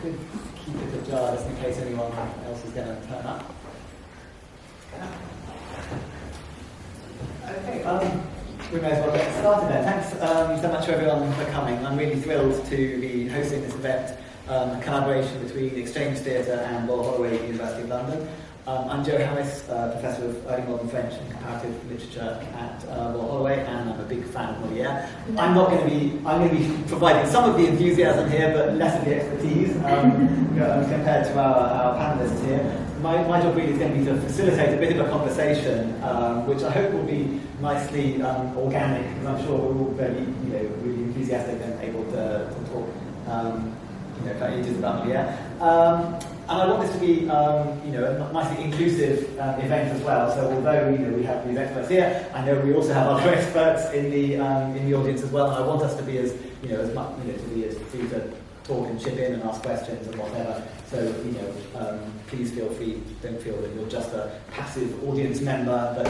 could keep it ajar just in case anyone else is going to turn up. Okay, we may as well get started then. Thanks so much to everyone for coming. I'm really thrilled to be hosting this event, a collaboration between Exchange Theatre and Royal Holloway, University of London. I'm Joe Harris, Professor of Early Modern French and Comparative Literature at Royal Holloway, and I'm a big fan of Molière. I'm going to be providing some of the enthusiasm here, but less of the expertise compared to our panelists here. My job really is going to be to facilitate a bit of a conversation, which I hope will be nicely organic, because I'm sure we're all very, really enthusiastic and able to talk, for ages about Molière. And I want this to be, a nicely inclusive event as well. So although we have these experts here, I know we also have other experts in the audience as well. And I want us to be as much to be as free to talk and chip in and ask questions and whatever. So please feel free. Don't feel that you're just a passive audience member, but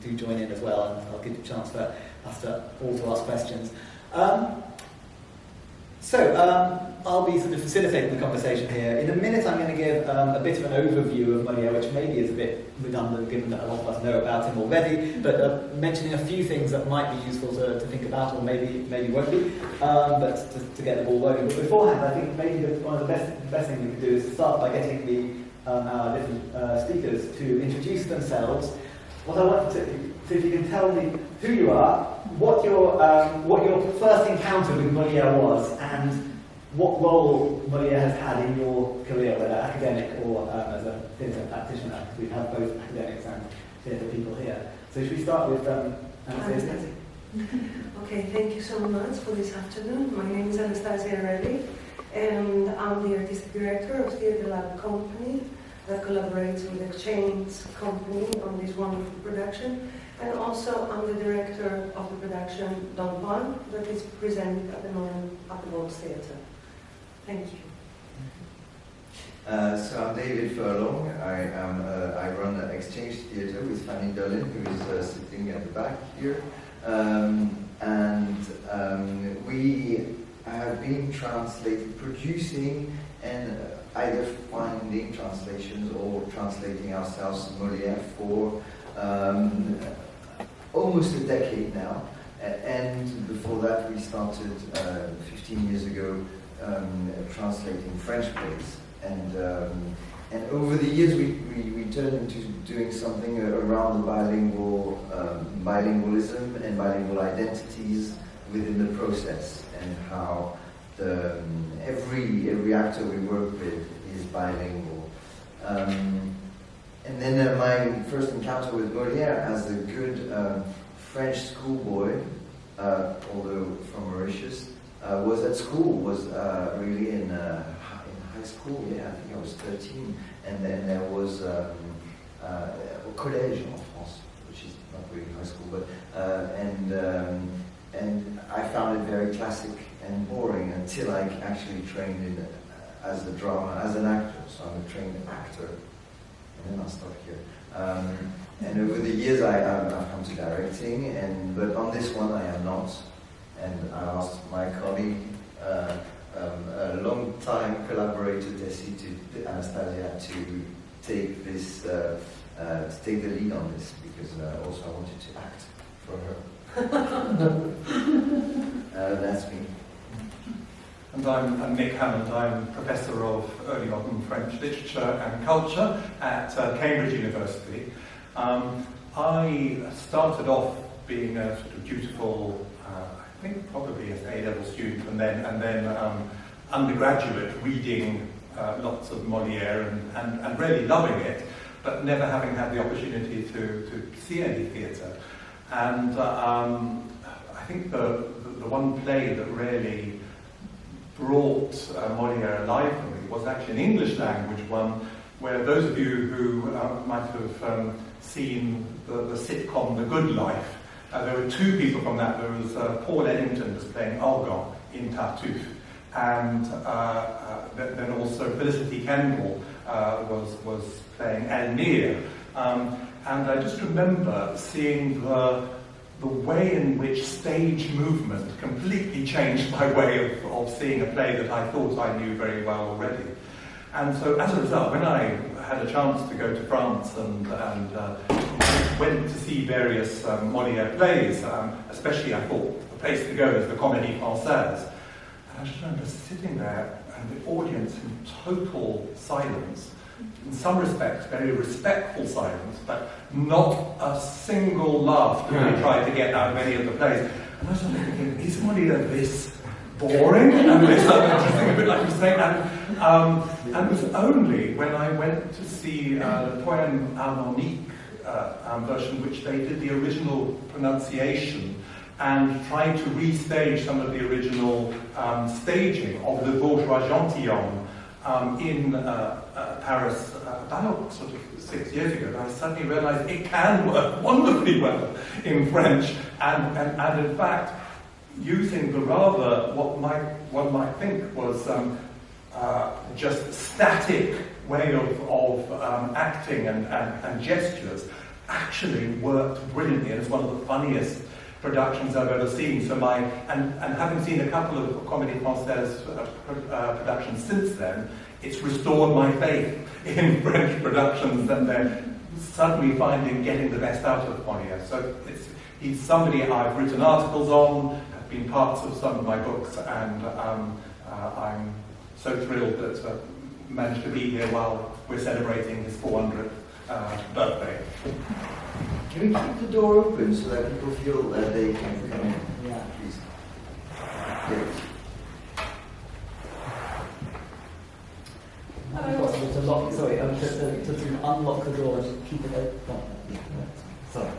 do join in as well, and I'll give you a chance for us to all to ask questions. I'll be sort of facilitating the conversation here. In a minute, I'm going to give a bit of an overview of Molière, which maybe is a bit redundant, given that a lot of us know about him already, but mentioning a few things that might be useful to think about, or maybe won't be, but to get the ball rolling. But beforehand, I think maybe one of the best things we could do is start by getting our different speakers to introduce themselves. What I want to, so if you can tell me who you are, what your first encounter with Molière was, and what role Molière has had in your career, whether academic or as a theatre practitioner, because we have both academics and theatre people here. So should we start with Anastasi? Okay, thank you so much for this afternoon. My name is Anastasi Revi, and I'm the artistic director of Theatre Lab Company that collaborates with Exchange Company on this wonderful production. And also, I'm the director of the production Don Juan, that is presented at the moment at the World Theatre. Thank you. So I'm David Furlong. I run the Exchange Theatre with Fanny Dolan, who is sitting at the back here. We have been producing and either finding translations or translating ourselves Molière for almost a decade now. And before that, we started 15 years ago translating French plays. And over the years, we turned into doing something around the bilingualism and bilingual identities within the process, and how every actor we work with is bilingual. And then my first encounter with Molière as a good French schoolboy, although from Mauritius, was at school, was really in high school. Yeah, I think I was 13, and then there was collège en France, which is not really high school, but and I found it very classic and boring until I actually trained as an actor. So I'm a trained actor, and then I'll stop here. And over the years, I've come to directing, but on this one I am not. And I asked my colleague, a long-time collaborator, Anastasia, to take this, to take the lead on this, because also I wanted to act for her. That's me. And I'm Nick Hammond. I'm Professor of Early Modern French Literature and Culture at Cambridge University. I started off being a sort of dutiful, I think probably as an A-level student, and then undergraduate, reading lots of Molière and really loving it, but never having had the opportunity to see any theatre. And I think the one play that really brought Molière alive for me was actually an English language one, where those of you who might have seen the sitcom The Good Life, there were two people from that. There was Paul Ellington was playing Algon in Tartuffe, and then also Felicity Kendall was playing Elmire. And I just remember seeing the the way in which stage movement completely changed my way of seeing a play that I thought I knew very well already. And so as a result, when I had a chance to go to France and went to see various Molière plays, especially I thought the place to go is the Comédie Française. And I just remember sitting there and the audience in total silence, in some respects very respectful silence, but not a single laugh that we tried to get out of any of the plays. And I was thinking, is Molière this boring? And this interesting, a bit like you were saying. And it was only when I went to see the Poème Harmonique version, which they did the original pronunciation and tried to restage some of the original staging of Le Bourgeois Gentilhomme in Paris about sort of 6 years ago. I suddenly realized it can work wonderfully well in French, and in fact, using the rather, what one might think was just static way of acting and gestures, actually worked brilliantly, and it's one of the funniest productions I've ever seen. So and having seen a couple of Comédie Française productions since then, it's restored my faith in French productions, and then suddenly getting the best out of Molière. So he's somebody I've written articles on, have been parts of some of my books, and I'm so thrilled that managed to be here while we're celebrating his 400th birthday. Can we keep the door open so that people feel that they can come in? Yeah. Please. Yes. Possible to lock, sorry, to unlock the door and keep it open. Sorry.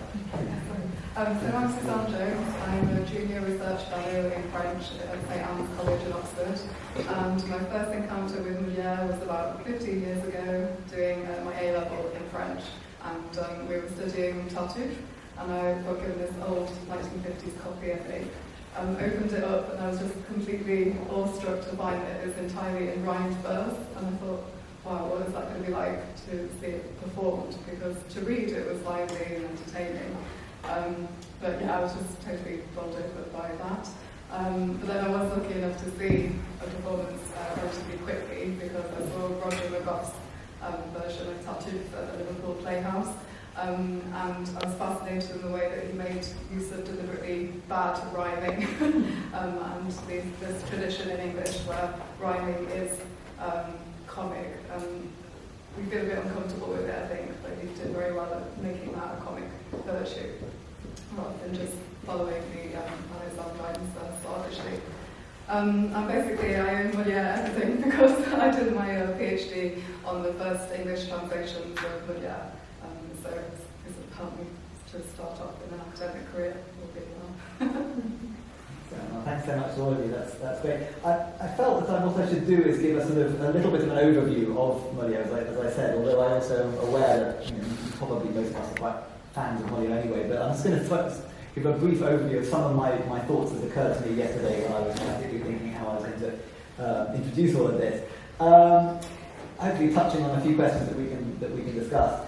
So I'm Suzanne Jones. I'm a junior research fellow in French at St Anne's College in Oxford. And my first encounter with Molière was about 15 years ago, doing my A-level in French. And we were studying Tartuffe, and I got given this old 1950s copy, I think. Opened it up, and I was just completely awestruck to find that it was entirely in rhymed verse. And I thought, wow, what is that going to be like to see it performed? Because to read it was lively and entertaining. But yeah, I was just totally bowled over by that. But then I was lucky enough to see a performance relatively quickly, because I saw Roger McGough's version of Tartuffe at the Liverpool Playhouse. And I was fascinated in the way that he made use of deliberately bad rhyming and this tradition in English where rhyming is comic. We feel a bit uncomfortable with it, I think, but he did very well at making that a comic virtue rather than just following the Alexander Rhymes slavishly. And basically, I owe Molière everything because I did my PhD on the first English translations of Molière. So it's helped me to start off in an academic career. Well, thanks so much to all of you. That's great. I felt that what I should do is give a little bit of an overview of Molière, as I said. Although I also am aware that probably most of us are quite fans of Molière anyway. But I'm just going to give a brief overview of some of my thoughts that occurred to me yesterday when I was practically thinking how I was going to introduce all of this. Hopefully, touching on a few questions that we can discuss.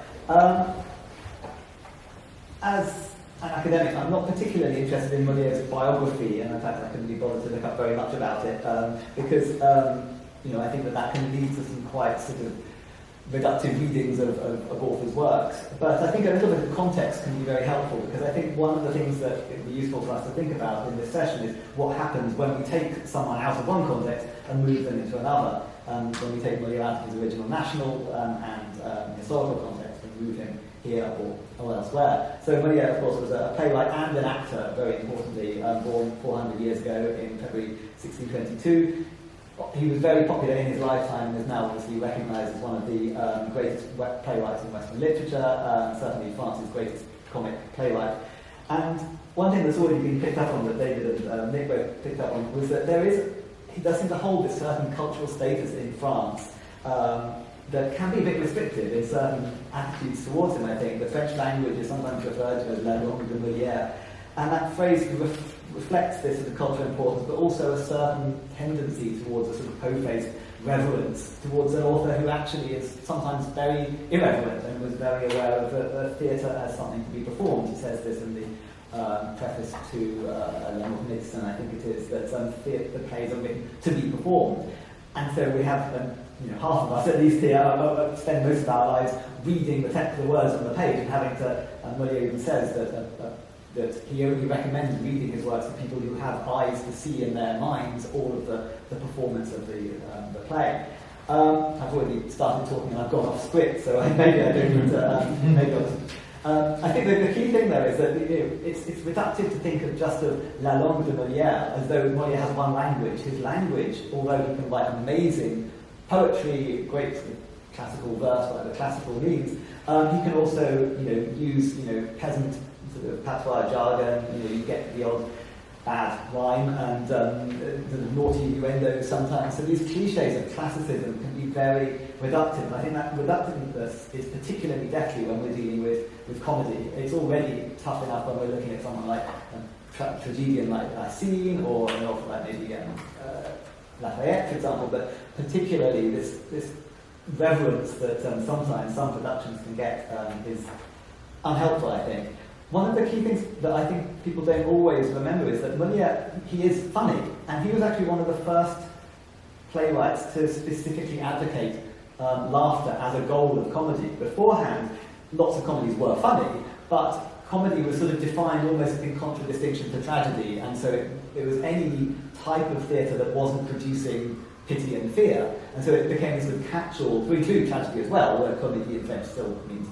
As an academic, I'm not particularly interested in Molière's biography, and in fact I couldn't be bothered to look up very much about it, because I think that can lead to some quite sort of reductive readings of authors' works. But I think a little bit of context can be very helpful, because I think one of the things that it would be useful for us to think about in this session is what happens when we take someone out of one context and move them into another. When we take Molière out of his original national and historical context and move him here or elsewhere. So Molière, of course, was a playwright and an actor, very importantly, born 400 years ago in February 1622. He was very popular in his lifetime and is now obviously recognised as one of the greatest playwrights in Western literature, certainly France's greatest comic playwright. And one thing that's already been picked up on, that David and Nick both picked up on, was that he does seem to hold this certain cultural status in France that can be a bit restrictive in certain attitudes towards him, I think. The French language is sometimes referred to as la langue de Molière, and that phrase reflects this sort of cultural importance, but also a certain tendency towards a sort of po-faced reverence towards an author who actually is sometimes very irreverent and was very aware of the theatre as something to be performed. He says this in the preface to Leonard Nixon, I think it is, that the plays are written to be performed. And so we have, half of us at least here spend most of our lives reading the text of the words on the page and having to, Molière even says that he only recommends reading his works to people who have eyes to see in their minds all of the performance of the play. I've already started talking and I've gone off script, so maybe I don't need to make I think the key thing though is that it's reductive to think of just of la langue de Molière as though Molière has one language. His language, although he can write amazing poetry, great sort of classical verse, whatever classical means, he can also use peasant sort of patois jargon. You get the odd bad rhyme and the naughty innuendo sometimes. So these cliches of classicism can be very reductive. And I think that reductiveness is particularly deadly when we're dealing with comedy. It's already tough enough when we're looking at someone like a tragedian like Racine or an author like maybe Lafayette, for example, but particularly this reverence that sometimes some productions can get is unhelpful, I think. One of the key things that I think people don't always remember is that Molière, he is funny, and he was actually one of the first playwrights to specifically advocate laughter as a goal of comedy. Beforehand, lots of comedies were funny, but comedy was sort of defined almost in contradistinction to tragedy, and so it was any type of theatre that wasn't producing pity and fear, and so it became sort of catch-all to include tragedy as well, although comedy in French still means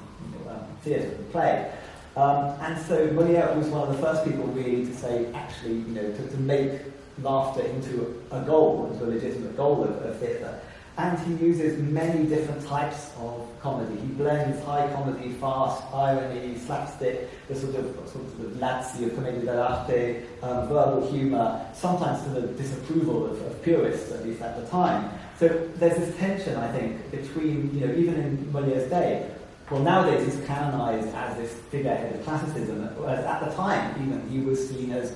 theatre and play. And so Molière was one of the first people really to say, actually, to make laughter into a goal, into a legitimate goal of theatre. And he uses many different types of comedy. He blends high comedy, fast, irony, slapstick, the sort of lazzi of commedia dell'arte, verbal humour, sometimes to the disapproval of purists, at least at the time. So there's this tension, I think, between, even in Molière's day. Well, nowadays he's canonized as this figurehead of classicism, whereas at the time, even, he was seen as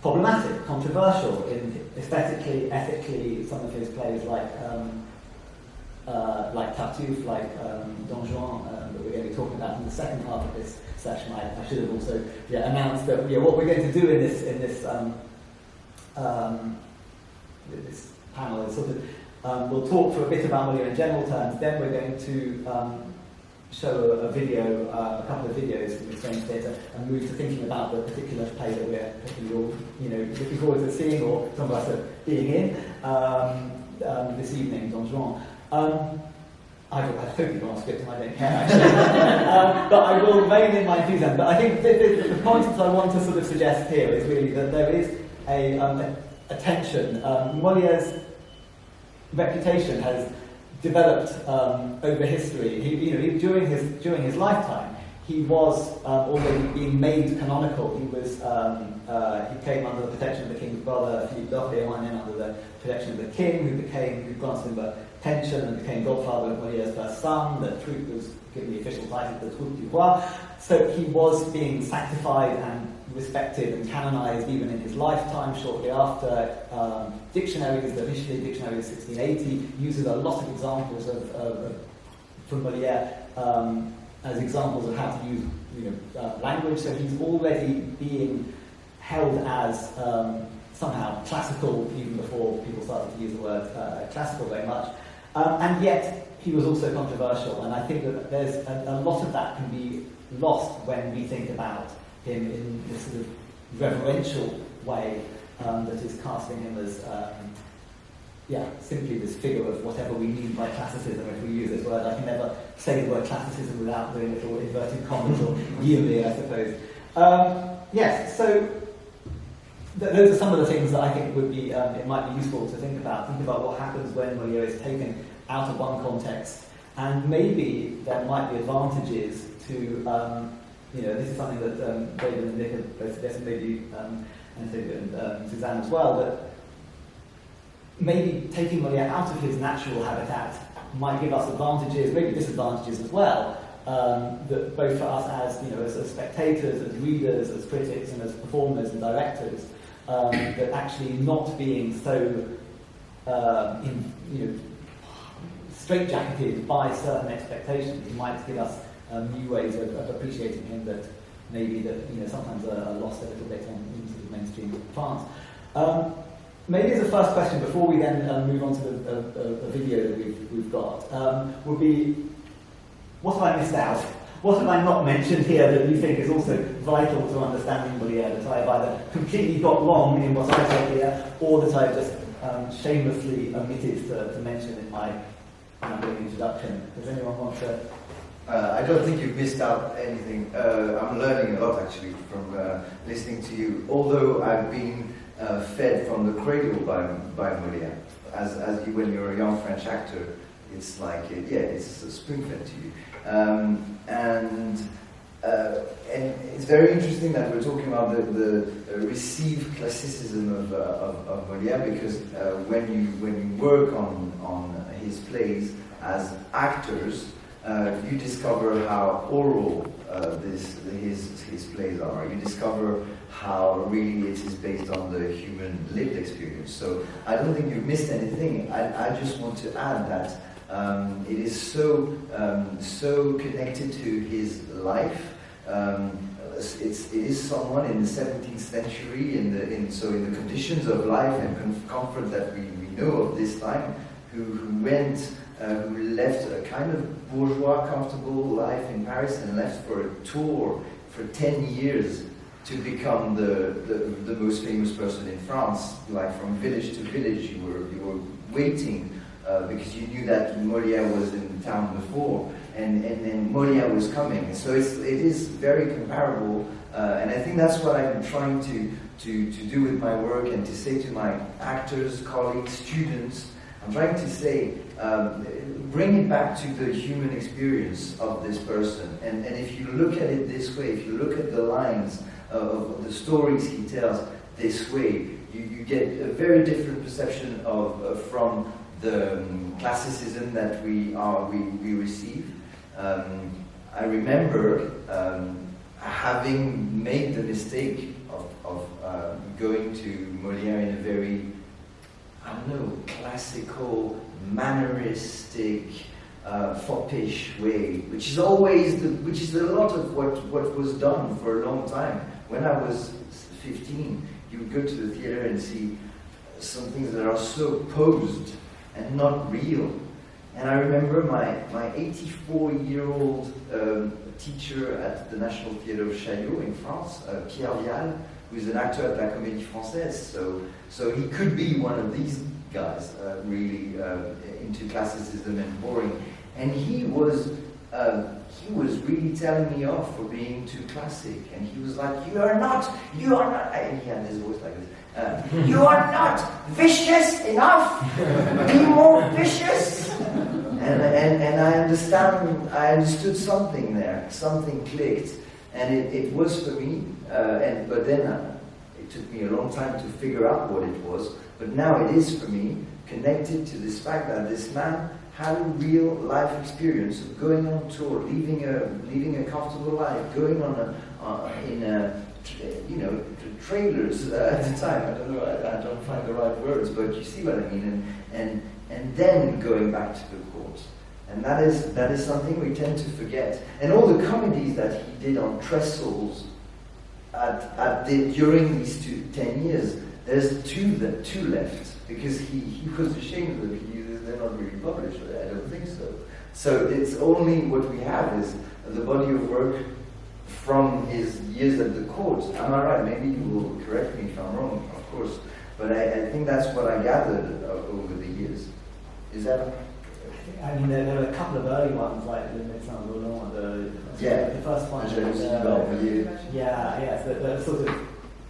problematic, controversial, in aesthetically, ethically. Some of his plays, like Tartuffe, like Don Juan, that we're going to be talking about in the second half of this session. I should have also announced that what we're going to do in this panel is sort of we'll talk for a bit about Molière in general terms. Then we're going to show a video, a couple of videos from Exchange Theatre, and move to thinking about the particular play that we're particularly looking forward to seeing, or some of us are being in this evening, Don Juan. I've totally gone off script and I don't care actually, but I will rein in my enthusiasm. But I think the point that I want to sort of suggest here is really that there is a tension. Molière's reputation has developed over history. During his lifetime, he was already being made canonical. He came under the protection of the king's brother, Philippe d'Orléans, and then under the protection of the king, who granted him a pension and became godfather of Molière's first son. The troupe was given the official title, the troupe du roi. So he was being sanctified and respected and canonized even in his lifetime. Shortly after, dictionaries, the Michelet Dictionary of 1680, uses a lot of examples from Molière as examples of how to use language. So he's already being held as somehow classical, even before people started to use the word classical very much. And yet he was also controversial, and I think that there's a lot of that can be lost when we think about him in this sort of reverential way that is casting him as simply this figure of whatever we mean by classicism. If we use this word, I can never say the word classicism without doing little inverted commas or yearly, I suppose. So those are some of the things that I think would be it might be useful to think about. Think about what happens when Molière is taken out of one context, and maybe there might be advantages to this is something that David and Nick have both suggested, maybe and Suzanne as well, that maybe taking Molière out of his natural habitat might give us advantages, maybe disadvantages as well, that both for us as spectators, as readers, as critics, and as performers and directors, that actually not being so straitjacketed by certain expectations might give us new ways of appreciating him that maybe that sometimes are lost a little bit in sort of mainstream France. Maybe as a first question, before we then move on to the video that we've got, would be, what have I missed out? What have I not mentioned here that you think is also vital to understanding Molière, that I've either completely got wrong in what I said here, or that I've just shamelessly omitted to mention in my introduction? Does anyone want to? I don't think you've missed out anything. I'm learning a lot actually from listening to you, although I've been fed from the cradle by Molière. As you, when you're a young French actor, it's like, it's spoon-fed to you. And it's very interesting that we're talking about the received classicism of Molière, because when you work on his plays as actors, you discover how oral his plays are. You discover how really it is based on the human lived experience. So I don't think you've missed anything. I just want to add that it is so connected to his life. It is someone in the 17th century, in the conditions of life and comfort that we know of this time, who left a kind of bourgeois, comfortable life in Paris and left for a tour for 10 years to become the most famous person in France. Like from village to village, you were waiting because you knew that Molière was in town before, and then Molière was coming. So it is very comparable, and I think that's what I'm trying to do with my work and to say to my actors, colleagues, students. I'm trying to say, bring it back to the human experience of this person. And if you look at it this way, if you look at the lines of the stories he tells this way, you get a very different perception from the classicism that we receive. I remember having made the mistake of going to Molière in a very, classical, manneristic, foppish way, which is a lot of what was done for a long time. When I was 15, you would go to the theater and see some things that are so posed and not real. And I remember my 84-year-old teacher at the National Theatre of Chaillot in France, Pierre Vial, who is an actor at La Comédie Française. So he could be one of these guys, really into classicism and boring. And he was really telling me off for being too classic. And he was like, you are not, and he had his voice like this, you are not vicious enough, be more vicious. And I understood something there, something clicked, and it was for me, but then it took me a long time to figure out what it was, but now it is for me, connected to this fact that this man had a real life experience of going on tour, leaving a comfortable life, going in trailers at the time. I don't know, I don't find the right words, but you see what I mean. And then going back to the court, and that is something we tend to forget. And all the comedies that he did on trestles during these 10 years, there's two left, because he was ashamed of them. They're not really published. I don't think so. So it's only what we have is the body of work from his years at the court. Am I right? Maybe you will correct me if I'm wrong, of course. But I think that's what I gathered over the years. Is that? I mean, there were a couple of early ones, like the Médecins Volants, the first one. The sort of,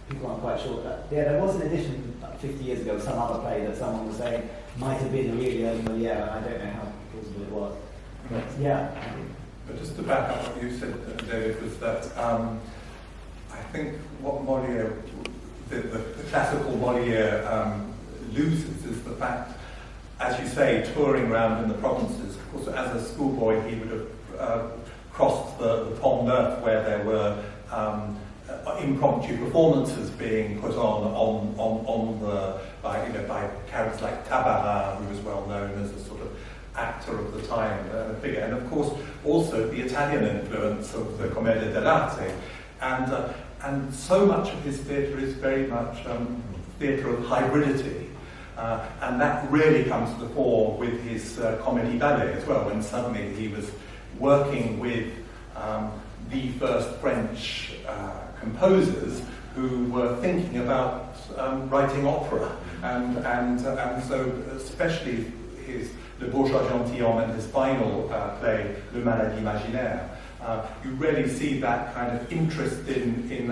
people aren't quite sure that. Yeah, there was an edition 50 years ago, some other play that someone was saying might have been a really early Molière, and I don't know how plausible it was. But yeah. But just to back up what you said, David, was that I think what Molière, the classical Molière loses is the fact, as you say, touring around in the provinces. Of course, as a schoolboy, he would have crossed the Pont Neuf, where there were impromptu performances being put on by characters like Tabarin, who was well known as a sort of actor of the time, figure, and of course also the Italian influence of the Commedia dell'arte. And so much of his theatre is very much theatre of hybridity. And that really comes to the fore with his comedy ballet as well, when suddenly he was working with the first French composers who were thinking about writing opera. And so especially his Le Bourgeois Gentilhomme and his final play, Le Maladie Imaginaire, you really see that kind of interest in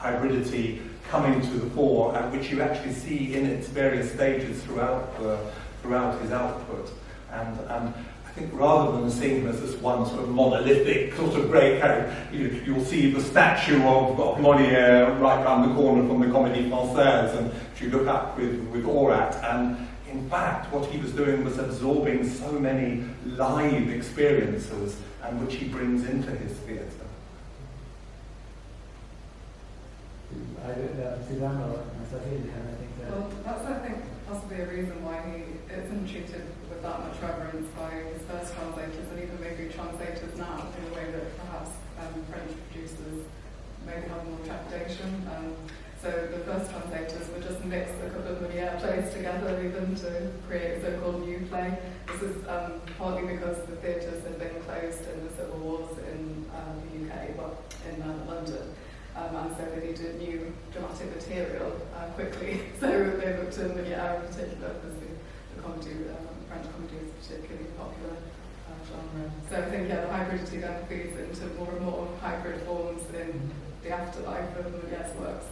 hybridity coming to the fore, which you actually see in its various stages throughout his output. And I think rather than seeing him as this one sort of monolithic, sort of great character, you'll see the statue of Molière right round the corner from the Comédie Française, and you look up with awe at. And in fact, what he was doing was absorbing so many live experiences, and which he brings into his theatre. Suzanne or Anastasi, do you have anything to... Well, that's, I think, possibly a reason why he isn't treated with that much reverence by his first translators, and even maybe translators now, in a way that perhaps French producers maybe have more trepidation. So the first translators would just mix a couple of Molière plays together, even to create a so-called new play. This is partly because the theatres had been closed in the civil wars in the UK, well, in London. And so they needed new dramatic material quickly. So they looked to Molière in particular, because the comedy, French comedy is particularly popular genre. So I think, yeah, the hybridity then feeds into more and more hybrid forms in the afterlife of Molière's works.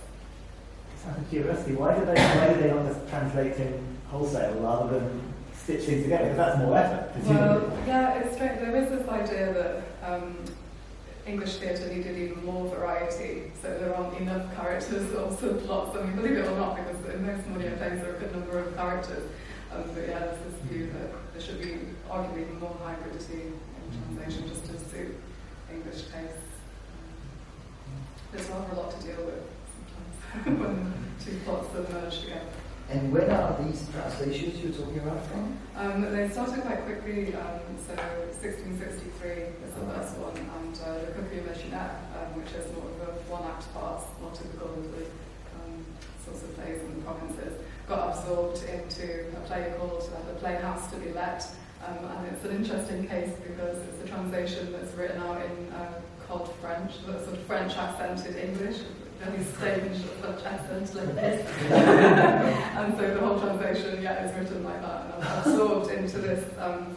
Just out of curiosity, why did they not just translate him wholesale rather than stitch things together? Because that's more effort, presumably. Well, yeah, it's strange. There is this idea that English theatre needed even more variety, so there aren't enough characters or subplots. I mean, believe it or not, because in most Molière plays there are a good number of characters. But yeah, there's this view that there should be arguably even more hybridity in translation just to suit English tastes. There's rather a lot to deal with sometimes when two plots are merged together. And when are these translations you're talking about from? They started quite quickly, so 1663 is the first one, and the Cookery Machinaire, which is more of a one-act farce, more typical of the sorts of plays in the provinces, got absorbed into a play called The Playhouse to be Let, and it's an interesting case because it's a translation that's written out in cod French, sort of French accented English, very strange French accent like this. And so the whole translation, is written like that, and absorbed into this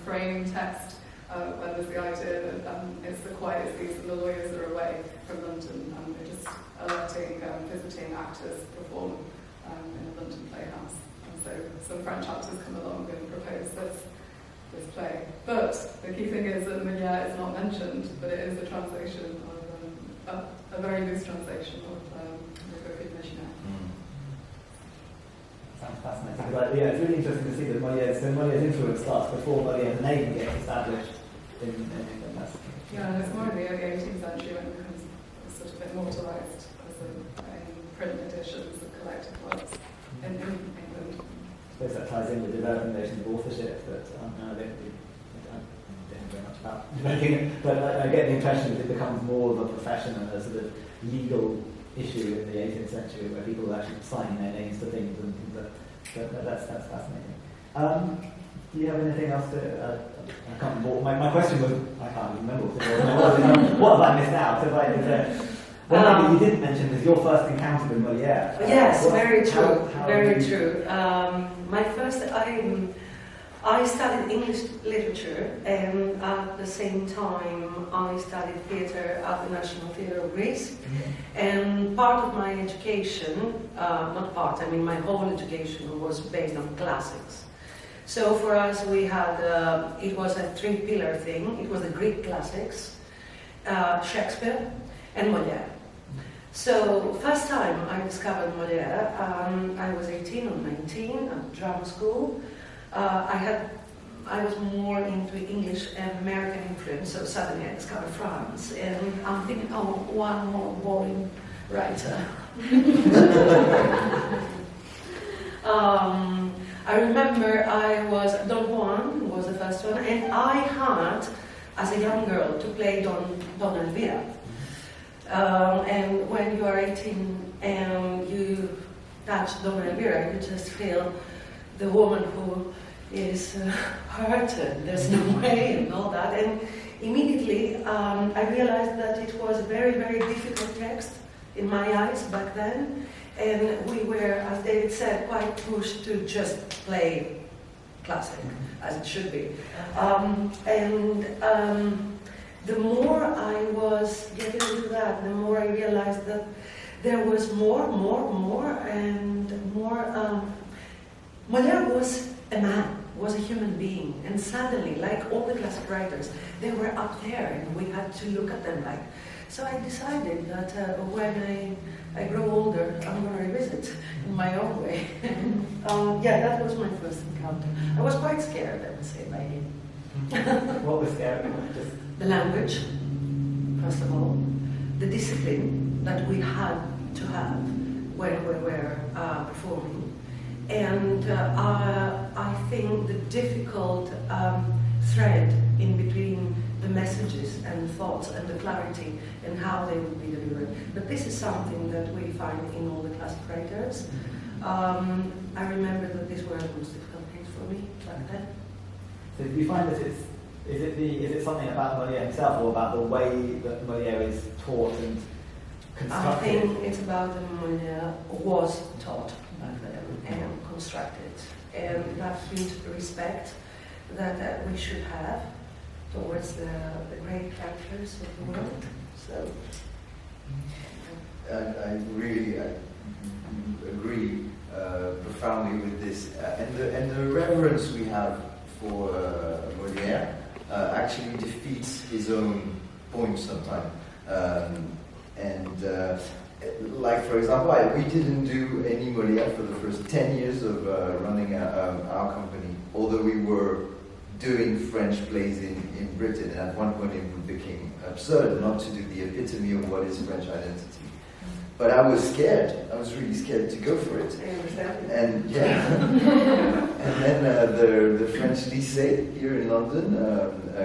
frame text, where there's the idea that it's the quiet season, the lawyers are away from London, and they're just letting visiting actors perform in a London playhouse. And so some French actors come along and propose this play. But the key thing is that Molière is not mentioned, but it is a translation of a very loose translation of the Cookery Machinaire. Sounds fascinating. But, it's really interesting to see that Molière's influence starts before Molière the name gets established in England. Yeah, and it's more in the early 18th century when it becomes sort of immortalised in print editions of collected works in England. I suppose that ties in with developing notions of authorship, but I don't know very much about developing it. But I get the impression that it becomes more of a profession and a sort of legal issue in the 18th century, where people are actually signing their names to things, and that's fascinating. Do you have anything else to? I can't remember. My question was, I can't even remember what it was. What have I missed out? One thing that you didn't mention is your first encounter with Molière. Yes, very true. Very true. My first, I studied English literature, and at the same time I studied theatre at the National Theatre of Greece. And part of my education, my whole education was based on classics. So for us we had, it was a three-pillar thing. It was the Greek classics, Shakespeare, and Molière. So first time I discovered Molière, I was 18 or 19 at drama school. I was more into English and American influence, so suddenly I discovered France, and I'm thinking, one more boring writer. I remember Don Juan was the first one, and I had, as a young girl, to play Don Elvira. And when you are 18 and you touch Dom Elvira, you just feel the woman who is hurt and there's no way and all that. And immediately I realized that it was a very, very difficult text in my eyes back then. And we were, as David said, quite pushed to just play classic, as it should be. The more I was getting into that, the more I realized that there was more, and more. Molière was a man, was a human being, and suddenly, like all the classic writers, they were up there, and we had to look at them like. So I decided that when I grow older, I'm going to revisit in my own way. Yeah, that was my first encounter. I was quite scared, I would say, by him. What was scary? Just the language, first of all, the discipline that we had to have when we were performing, and I think the difficult thread in between the messages and thoughts and the clarity and how they would be delivered. But this is something that we find in all the classic writers. I remember that these were the most difficult things for me back then. So do you find that is it something about Molière himself, or about the way that Molière is taught and constructed? I think it's about the Molière was taught back then and constructed, and that huge respect that we should have towards the great characters of the world. So I really agree profoundly with this, and the reverence we have for Molière actually defeats his own point sometimes. Like, for example, we didn't do any Molière for the first 10 years of running our company, although we were doing French plays in Britain, and at one point it became absurd not to do the epitome of what is French identity. But I was scared. I was really scared to go for it. I understand. And yeah, and then the French Lycée here in London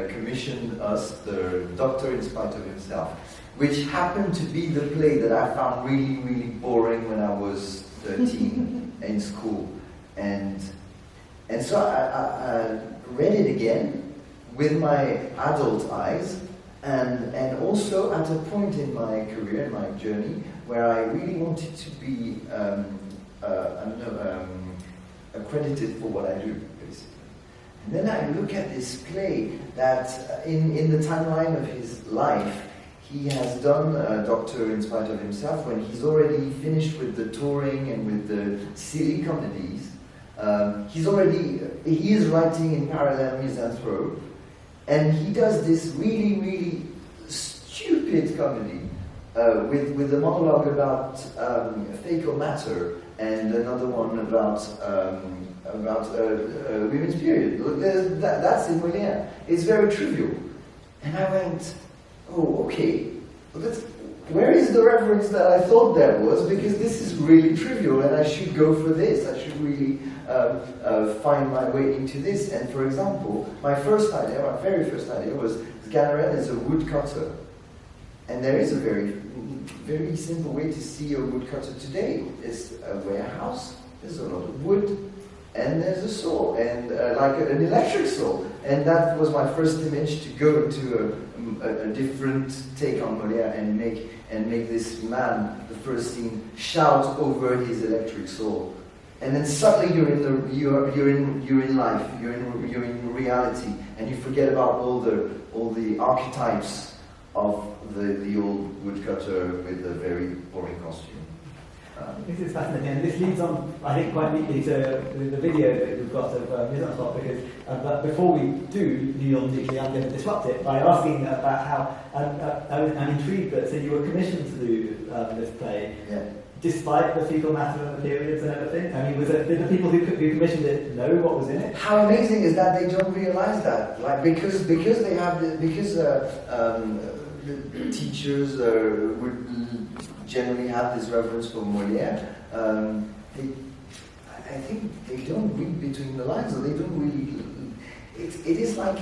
commissioned us the Doctor in Spite of Himself, which happened to be the play that I found really, really boring when I was 13 in school. And so I read it again with my adult eyes, and also at a point in my career, in my journey, where I really wanted to be accredited for what I do, basically. And then I look at this play that in the timeline of his life, he has done Doctor in Spite of Himself when he's already finished with the touring and with the silly comedies. He is writing in parallel misanthrope, and he does this really, really stupid comedy with a monologue about fecal matter and another one about women's period. That's in Molière. It's very trivial. And I went, oh, okay. Where is the reference that I thought there was? Because this is really trivial, and I should go for this. I should really find my way into this. And for example, my very first idea was Sganarelle is a woodcutter. And there is a very, very simple way to see a woodcutter today. It's a warehouse, there's a lot of wood, and there's a saw, and like an electric saw. And that was my first image to go into a different take on Molière and make this man, the first scene, shout over his electric saw. And then suddenly you're in life, you're in reality, and you forget about all the archetypes of the old woodcutter with a very boring costume. This is fascinating, and this leads on, I think, quite neatly to the video that we've got of Misanthrope, because but before we do lead on neatly, I'm going to disrupt it by asking about how I'm intrigued that so you were commissioned to do this play, Yeah. despite the fecal matter of the periods and everything. I mean, did the people who commissioned it know what was in it? How amazing is that they don't realize that? Like because they have the teachers would generally have this reference for Molière. I think they don't read between the lines, or they don't really. It is like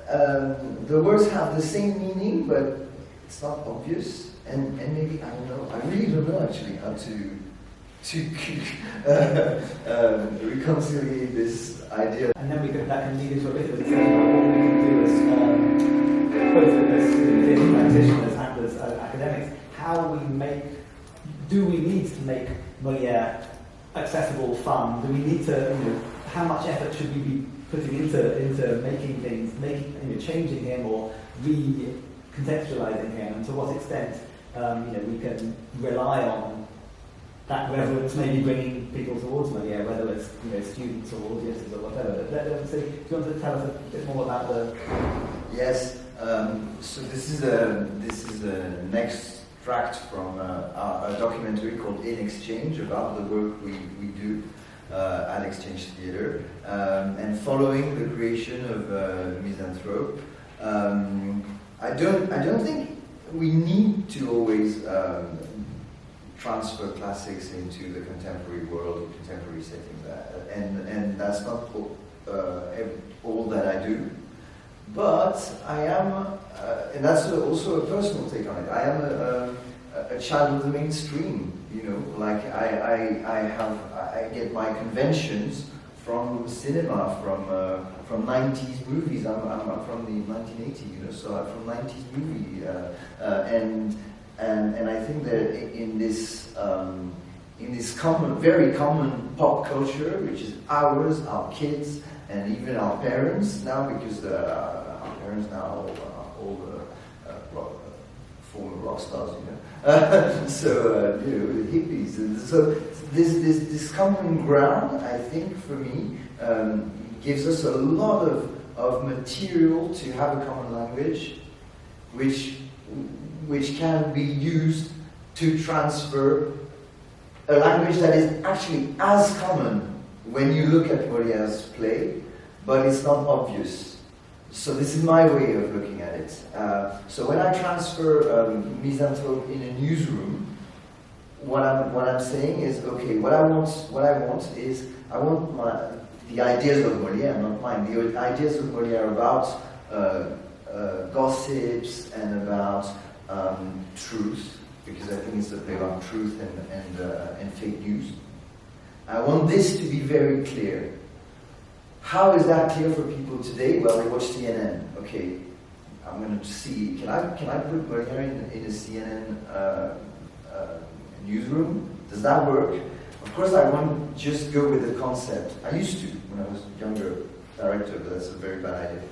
the words have the same meaning, but it's not obvious, and maybe, I don't know, I really don't know actually how to reconcile this idea. And then that can lead into a bit of a discussion about what we can do as both as practitioners and as academics. Do we need to make Molière accessible, fun? Do we need to, how much effort should we be putting into making things, changing him or recontextualizing him, and to what extent we can rely on that reverence maybe bringing people towards Molière, whether it's students or audiences or whatever. So do you want to tell us a bit more about the? Yes. So this is the next extract from a documentary called In Exchange about the work we do at Exchange Theatre, and following the creation of Misanthrope. I don't think we need to always transfer classics into the contemporary world, contemporary settings, and that's not all that I do. But I am, and that's also a personal take on it. I am a child of the mainstream, like I get my conventions from cinema, from 90s movies. I'm from the 1980s, so I'm from 90s movie, and I think that in this very common pop culture, which is ours, our kids, and even our parents now, because our parents now are all former rock stars, so the hippies. And so this common ground, I think, for me, gives us a lot of material to have a common language, which can be used to transfer a language that is actually as common when you look at Molière's play, but it's not obvious. So this is my way of looking at it. So when I transfer Misanthrope in a newsroom, what I'm saying is, okay, what I want is the ideas of Molière, not mine. The ideas of Molière about gossips and about truth, because I think it's a play about truth and fake news. I want this to be very clear. How is that clear for people today? Well, they watch CNN. Okay, I'm going to see. Can I put Molière in a CNN newsroom? Does that work? Of course, I won't just go with the concept. I used to when I was a younger director, but that's a very bad idea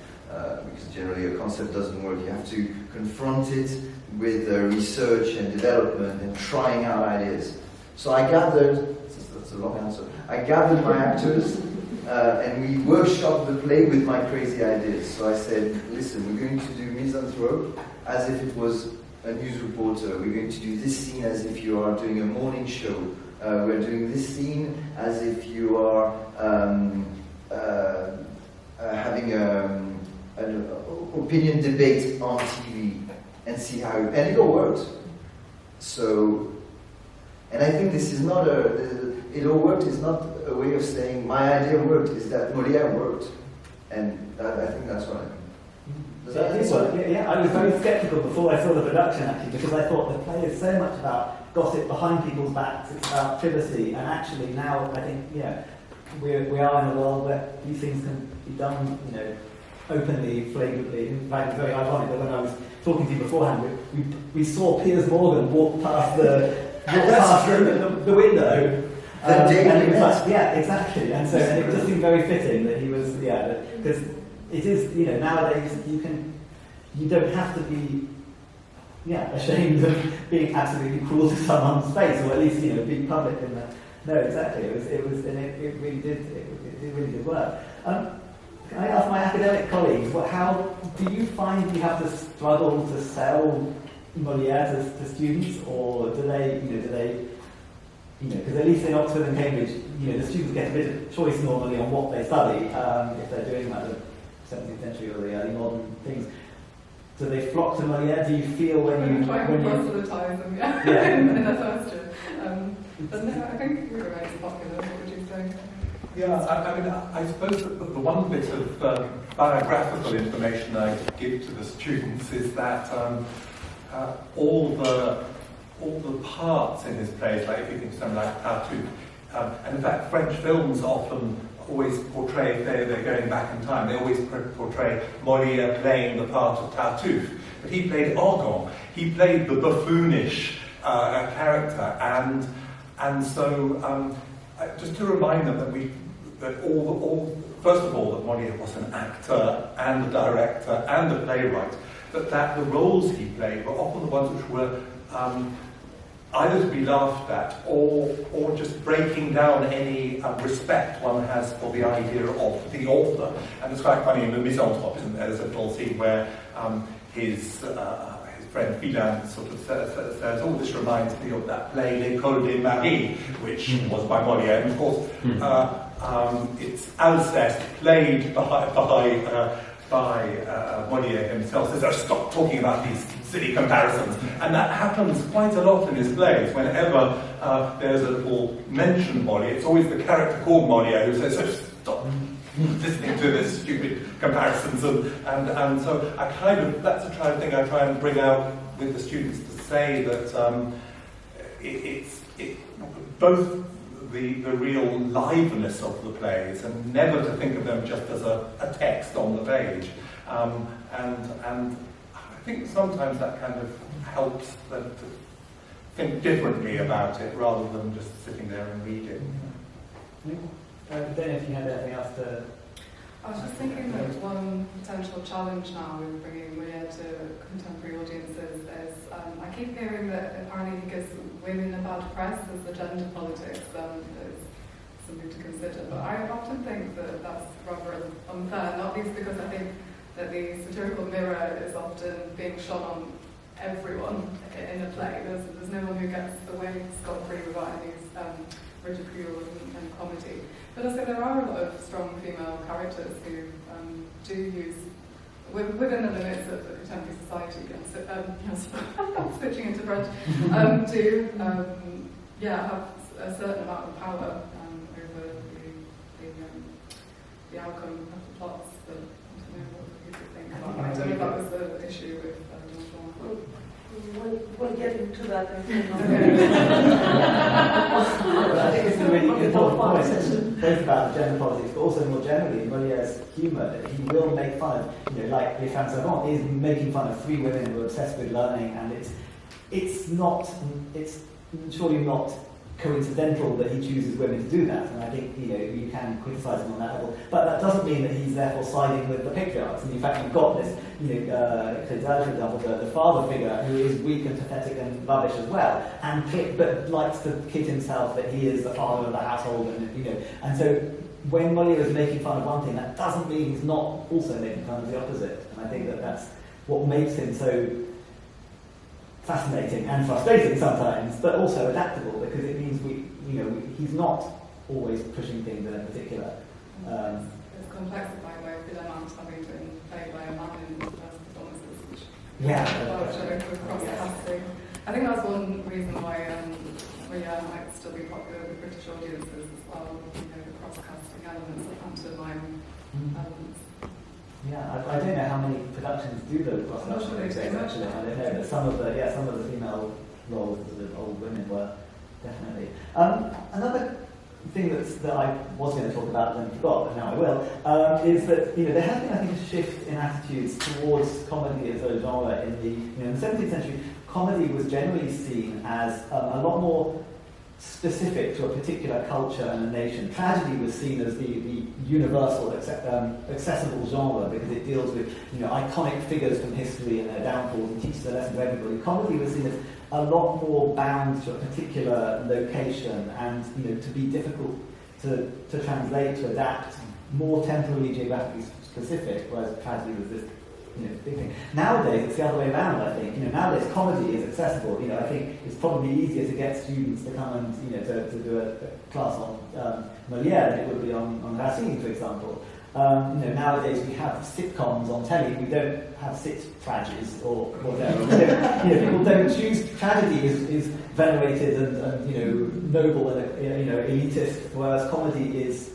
because generally a concept doesn't work. You have to confront it with research and development and trying out ideas. So I gathered. That's a long answer. I gathered my actors. And we workshopped the play with my crazy ideas. So I said, listen, we're going to do Misanthrope as if it was a news reporter. We're going to do this scene as if you are doing a morning show. We're doing this scene as if you are having an opinion debate on TV, and see how, and it all worked. So, and I think this is not it all worked is not a way of saying my idea worked, is that Molière worked. And I think that's what I mean. Yeah, I was very sceptical before I saw the production, actually, because I thought the play is so much about gossip behind people's backs, it's about privacy, and actually now I think, we are in a world where these things can be done, openly, flagrantly. In fact, it's very ironic that when I was talking to you beforehand, we saw Piers Morgan walk past the window. Yeah, exactly. And so it just seemed very fitting that he was, because it is, nowadays you don't have to be, ashamed of being absolutely cruel to someone's face, or at least, being public in that. No, exactly. It really did work. Can I ask my academic colleagues, how do you find you have to struggle to sell Molière to students, or do they, because at least in Oxford and Cambridge, the students get a bit of choice normally on what they study, if they're doing like the 17th century or the early modern things. Do they flock to Molière? Do you feel when you proselytise them, in the first year. But no, I think it remains popular. What would you say? Yeah, I suppose that the one bit of biographical information I give to the students is that all the all the parts in his plays, like if you think of something like Tartuffe, and in fact French films often always portray, they're going back in time, they always portray Molière playing the part of Tartuffe, but he played Argan, he played the buffoonish character, and so just to remind them that first of all, that Molière was an actor and a director and a playwright, that the roles he played were often the ones which were either to be laughed at or just breaking down any respect one has for the idea of the author. And it's quite funny in the Misanthrope, isn't there? There's a little scene where his friend Philin sort of says, oh, this reminds me of that play L'École des Maris, which was by Molière. And of course, it's Alceste, played by Molière himself, says, oh, stop talking about these silly comparisons. And that happens quite a lot in his plays. Whenever there's a little mention of Molière, it's always the character called Molière who says, oh, stop listening to this stupid comparisons. And so that's the kind of thing I try and bring out with the students, to say that it's both the real liveliness of the plays, and never to think of them just as a text on the page. And I think sometimes that kind of helps them to think differently about it, rather than just sitting there and reading. I don't know if you had anything else to... I was just thinking that one potential challenge now with bringing Molière to contemporary audiences is I keep hearing that apparently he gives women a bad press as the gender politics is something to consider. But I often think that that's rather unfair, not least because I think that the satirical mirror is often being shone on everyone in a play. There's no one who gets away scot-free without any ridicule and comedy. But also there are a lot of strong female characters who do use, within the limits of the contemporary society, I'm switching into French, do have a certain amount of power over the outcome of the plots. But I don't know what people think. I don't know if that was the issue with Don Juan. We'll get into that. I think it's a really important point, both about the gender politics, but also more generally, Molière's humour. He will make fun of, like Les Femmes Savantes is making fun of three women who are obsessed with learning, and it's surely not coincidental that he chooses women to do that, and I think you can criticise him on that level, but that doesn't mean that he's therefore siding with the patriarchs. And in fact, you've got this, Clézal, for example, the father figure who is weak and pathetic and rubbish as well, but likes to kid himself that he is the father of the household, and so when Molière is making fun of one thing, that doesn't mean he's not also making fun of the opposite, and I think that that's what makes him so fascinating and frustrating sometimes, but also adaptable, because it means he's not always pushing things in a particular. It's complexified by Philemon having been played by a man in the first performances, which with cross-casting. I think that's one reason why Molière might still be popular with British audiences as well. The cross-casting elements, the pantomime elements. Yeah, I don't know how many productions do the cross-casting actually. I don't know, but some of the female roles of the old women were definitely. Another thing that I was going to talk about and forgot, but now I will, is that there has been, I think, a shift in attitudes towards comedy as a genre in the 17th century. Comedy was generally seen as a lot more specific to a particular culture and a nation. Tragedy was seen as the universal, accessible genre because it deals with iconic figures from history and their downfalls and teaches a lesson to everybody. Comedy was seen as a lot more bound to a particular location and to be difficult to translate, to adapt, more temporally geographically specific, whereas tragedy was this big thing. Nowadays, it's the other way around, I think. Nowadays, comedy is accessible. I think it's probably easier to get students to come and, to do a class on Molière than it would be on Racine, for example. Nowadays we have sitcoms on telly. We don't have sit-trages or whatever. People don't choose. Tragedy is venerated and noble and elitist, whereas comedy is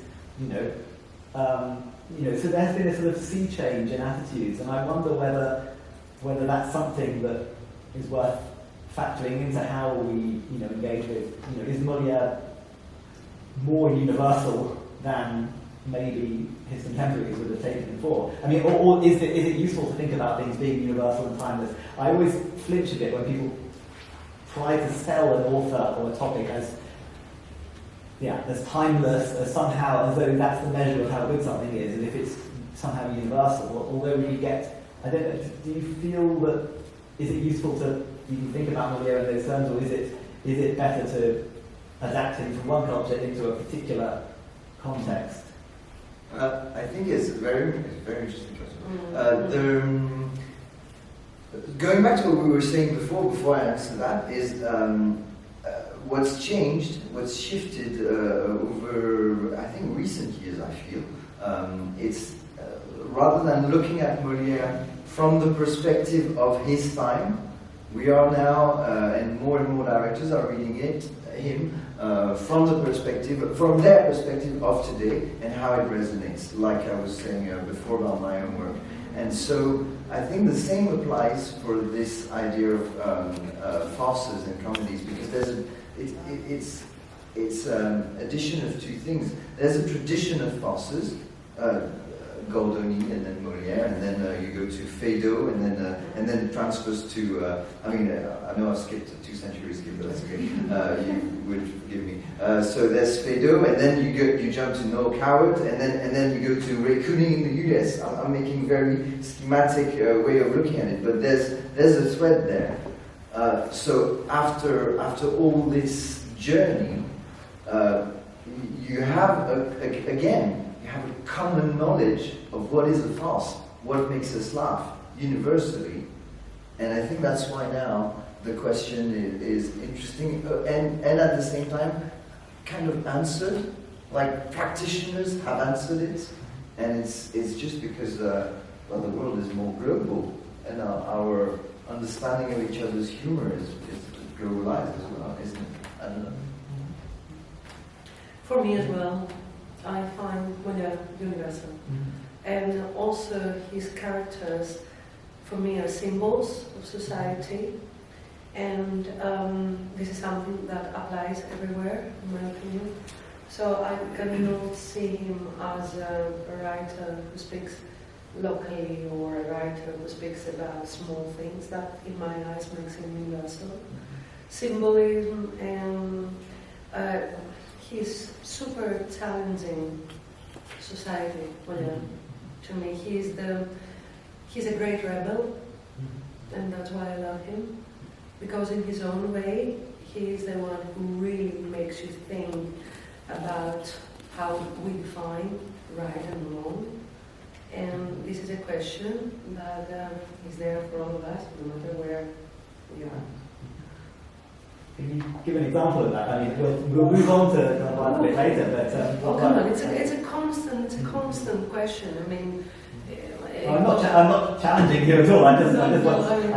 so there's been a sort of sea change in attitudes, and I wonder whether that's something that is worth factoring into how we, engage with, is Molière more universal than maybe his contemporaries would have taken him for? I mean, or is it useful to think about things being universal and timeless? I always flinch a bit when people try to sell an author or a topic as timeless, as somehow, as though that's the measure of how good something is, and if it's somehow universal. Although we get, I don't know, do you feel that, is it useful to even think about Molière in those terms, or is it better to adapt him from one culture into a particular context? I think it's very interesting question. Going back to what we were saying before I answer that, is what's changed, what's shifted over, I think, recent years, I feel. It's rather than looking at Molière from the perspective of his time, we are now, and more directors are reading him from their perspective of today and how it resonates, like I was saying before about my own work. And so I think the same applies for this idea of farces and comedies, because it's addition of two things. There's a tradition of farces, Goldoni and then Molière, and then you go to Feydeau, and then it transfers to. I know I've skipped 2 centuries, but that's good. You would forgive me. So there's Feydeau, and then you jump to Noel Coward, and then you go to Ray Cooning in the US. I'm making very schematic way of looking at it, but there's a thread there. So after all this journey, you have have a common knowledge of what is a farce, what makes us laugh universally, and I think that's why now the question is interesting and at the same time kind of answered, like practitioners have answered it, and it's just because the world is more global and our understanding of each other's humor is globalized as well, isn't it? I don't know. For me as well, I find Molière universal. And also his characters, for me, are symbols of society. And this is something that applies everywhere, in my opinion. So I cannot see him as a writer who speaks locally or a writer who speaks about small things. That, in my eyes, makes him universal. Symbolism and his super challenging society. To me, he's a great rebel, and that's why I love him. Because in his own way, he is the one who really makes you think about how we define right and wrong. And this is a question that is there for all of us, no matter where we are. Can you give an example of that? I mean, we'll move on to Don Juan a bit later, but... come on, it's a constant question. I mean... I'm not challenging you at all. I just want to... I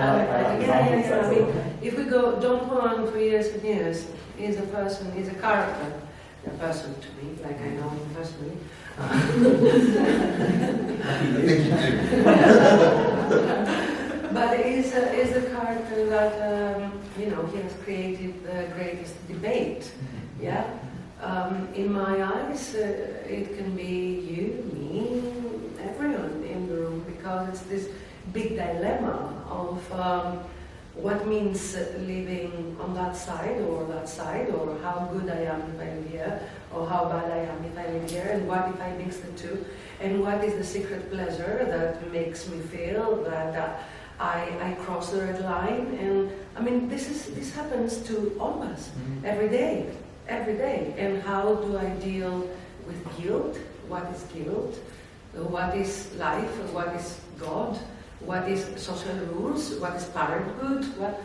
mean, if we go, Don Juan for years and years, he's a person, he's a character. A person to me, like I know him personally. I think you do. But is a character that he has created the greatest debate. Yeah. In my eyes, it can be you, me, everyone in the room, because it's this big dilemma of what means living on that side, or how good I am if I live here, or how bad I am if I live here, and what if I mix the two, and what is the secret pleasure that makes me feel that I cross the red line. And I mean, this happens to all of us every day. And how do I deal with guilt? What is guilt? What is life? What is God? What is social rules? What is parenthood? What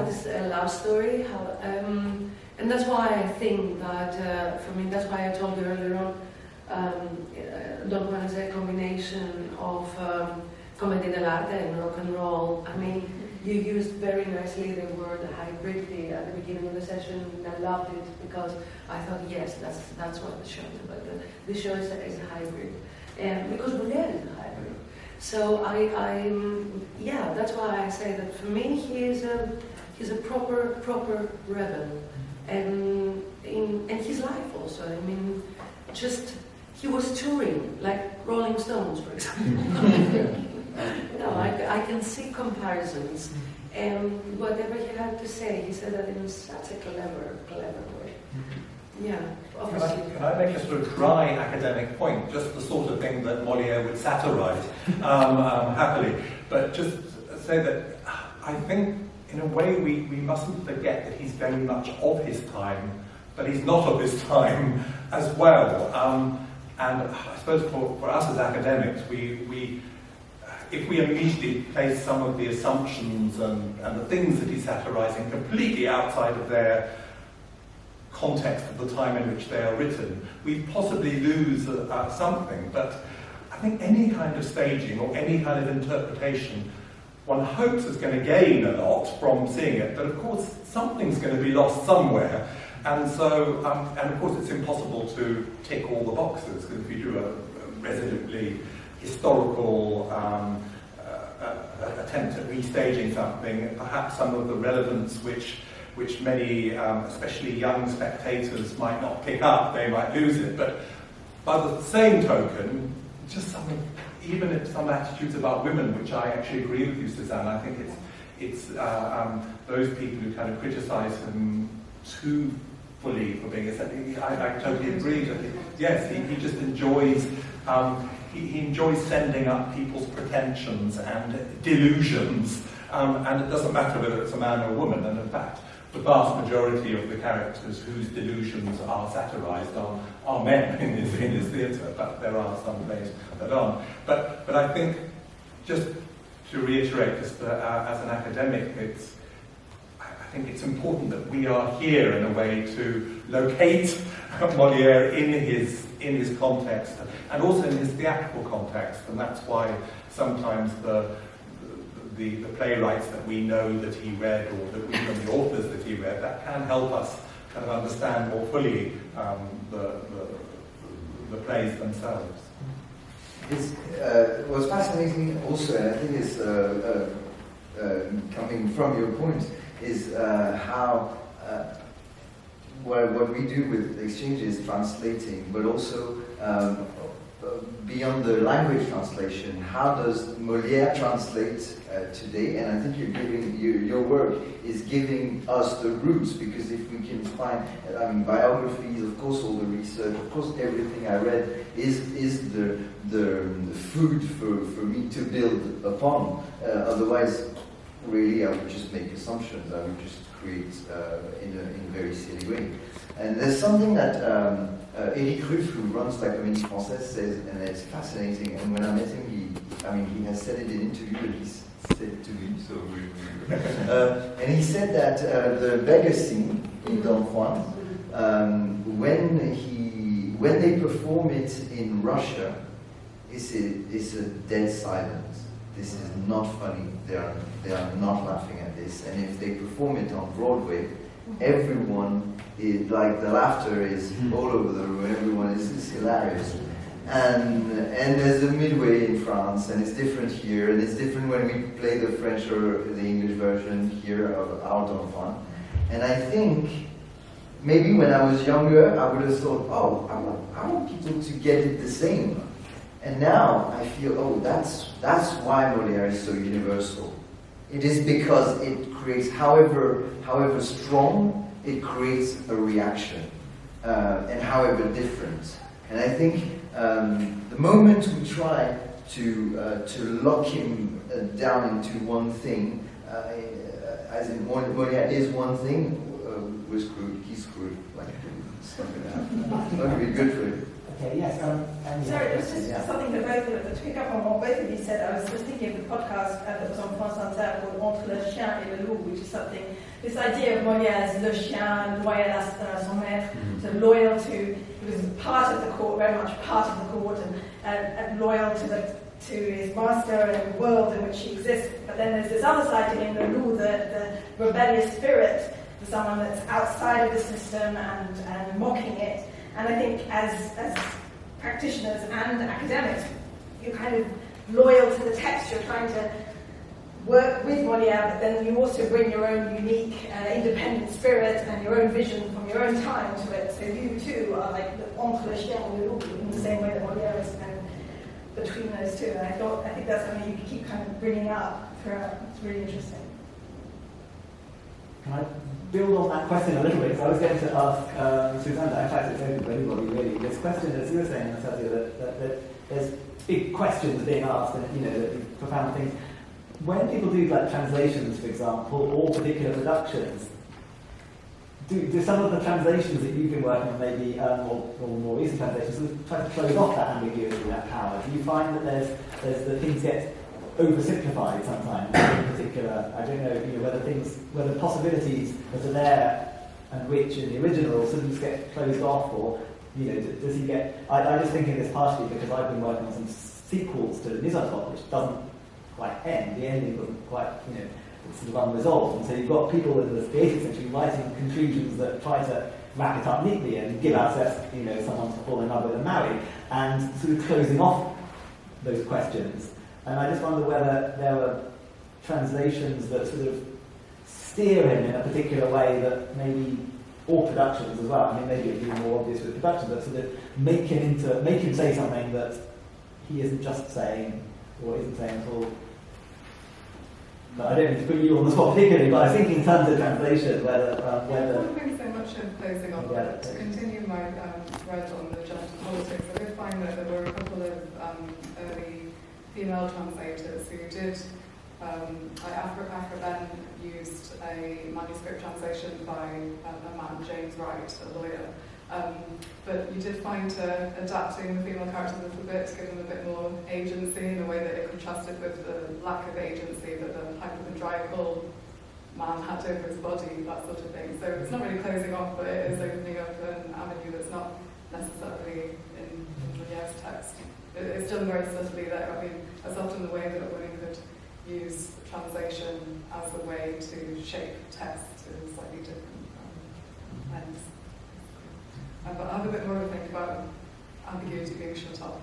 is a love story? And that's why I think that, for me, that's why I told you earlier on, Don Juan is a combination of comedy dell'arte and rock and roll. I mean, you used very nicely the word hybrid at the beginning of the session, and I loved it because I thought, yes, that's what the show is about. The show is a hybrid, and because Molière is a hybrid. So yeah, that's why I say that for me he's a proper rebel, and in his life also. I mean, just he was touring like Rolling Stones, for example. I can see comparisons, and whatever he had to say, he said that in such a clever way. Yeah, obviously. Can I make a sort of dry academic point, just the sort of thing that Molière would satirize happily, but just say that I think in a way we mustn't forget that he's very much of his time, but he's not of his time as well. And I suppose for us as academics, if we immediately place some of the assumptions and the things that he's satirizing completely outside of their context of the time in which they are written, we possibly lose something. But I think any kind of staging or any kind of interpretation, one hopes is going to gain a lot from seeing it, but of course something's going to be lost somewhere. And so, and of course it's impossible to tick all the boxes, because if you do a resolutely historical attempt at restaging something, perhaps some of the relevance which many, especially young spectators, might not pick up, they might lose it. But by the same token, just even if some attitudes about women, which I actually agree with you, Suzanne, I think it's those people who kind of criticise him too fully for being I totally agree. Yes, he just enjoys. He enjoys sending up people's pretensions and delusions, and it doesn't matter whether it's a man or a woman. And in fact, the vast majority of the characters whose delusions are satirised are men in his theatre, but there are some plays that aren't. But I think, just to reiterate this, as an academic, I think it's important that we are here in a way to locate Molière in his context, and also in his theatrical context, and that's why sometimes the playwrights that we know that he read, or that we know the authors that he read, that can help us kind of understand more fully the plays themselves. What's fascinating also, and I think is coming from your point, is how what we do with exchange is translating, but also beyond the language translation, how does Molière translate today? And I think you're giving your work is giving us the roots, because if we can find, biographies, of course, all the research, of course, everything I read is the food for me to build upon. Otherwise, really, I would just make assumptions. I would just create in a very silly way. And there's something that Eric Ruff, who runs La Comédie Française, says, and it's fascinating. And when I met him, he has said it in an interview, and he said it to me, so and he said that the beggar scene in Don Juan, when they perform it in Russia, it's a dead silence. This is not funny. They are not laughing at this. And if they perform it on Broadway, everyone is like, the laughter is all over the room. Everyone is hilarious. And there's a midway in France, and it's different here, and it's different when we play the French or the English version here of our Don Juan. And I think maybe when I was younger, I would have thought, I want people to get it the same. And now I feel, that's why Molière is so universal. It is because it creates, however strong, it creates a reaction, and however different. And I think the moment we try to lock him down into one thing, as in Molière is one thing, we're screwed, he's screwed. Like, it's not going to happen. It's not going to be good for him. Okay, yes. Sorry, it was just something that both of to pick up on what both of you said. I was just thinking of the podcast that was on France Inter called Entre le chien et le loup, which is something, this idea of Molière's le chien, loyal à son maître, so loyal to, he was part of the court, very much part of the court, and loyal to his master and the world in which he exists. But then there's this other side to him, the loup, the rebellious spirit, for someone that's outside of the system and mocking it. And I think as practitioners and academics, you kind of loyal to the text. You're trying to work with Molière, but then you also bring your own unique, independent spirit and your own vision from your own time to it. So you too are like the entre le chien et le loup, in the same way that Molière is kind of between those two. And I think that's something you can keep kind of bringing up throughout. It's really interesting. Can I build on that question a little bit? So I was going to ask Suzanne, in fact it's open to anybody really, this question, as you were saying, Anastasi, that there's big questions being asked and, you know, that profound things. When people do like translations, for example, or particular productions, do some of the translations that you've been working on, maybe, or more recent translations, sort of try to close off that ambiguity, that power? Do you find that there's that things get oversimplified sometimes in particular? I don't know, you know, whether possibilities that are there and rich in the original sort of just get closed off, or, you know, does he get... I'm just thinking this partially because I've been working on some sequels to the Misanthrope, which doesn't quite end. The ending doesn't quite, you know, it's sort of unresolved. And so you've got people in the 18th century writing conclusions that try to wrap it up neatly and give ourselves, you know, someone to fall in love with and marry, and sort of closing off those questions. And I just wonder whether there were translations that sort of steer him in a particular way that maybe, or productions as well, I mean maybe it'd be more obvious with productions, that sort of make him say something that he isn't just saying, or isn't saying at all. But I don't mean to put you on the spot particularly, but I was thinking in terms of translation, whether... I wouldn't think so much in closing on, but to continue my thread on the gender politics, I did find that there were a couple of early female translators who did, like Afra Ben used a manuscript translation by a man, James Wright, a lawyer. But you did find adapting the female characters a little bit to give them a bit more agency in a way that it contrasted with the lack of agency that the hypochondriacal man had over his body, that sort of thing. So it's not really closing off, but it is opening up an avenue that's not necessarily in Moliere's text. It's done very subtly there. I mean, that's often the way that women could use translation as a way to shape text in a slightly different lens. But I have a bit more to think about ambiguity being shut off.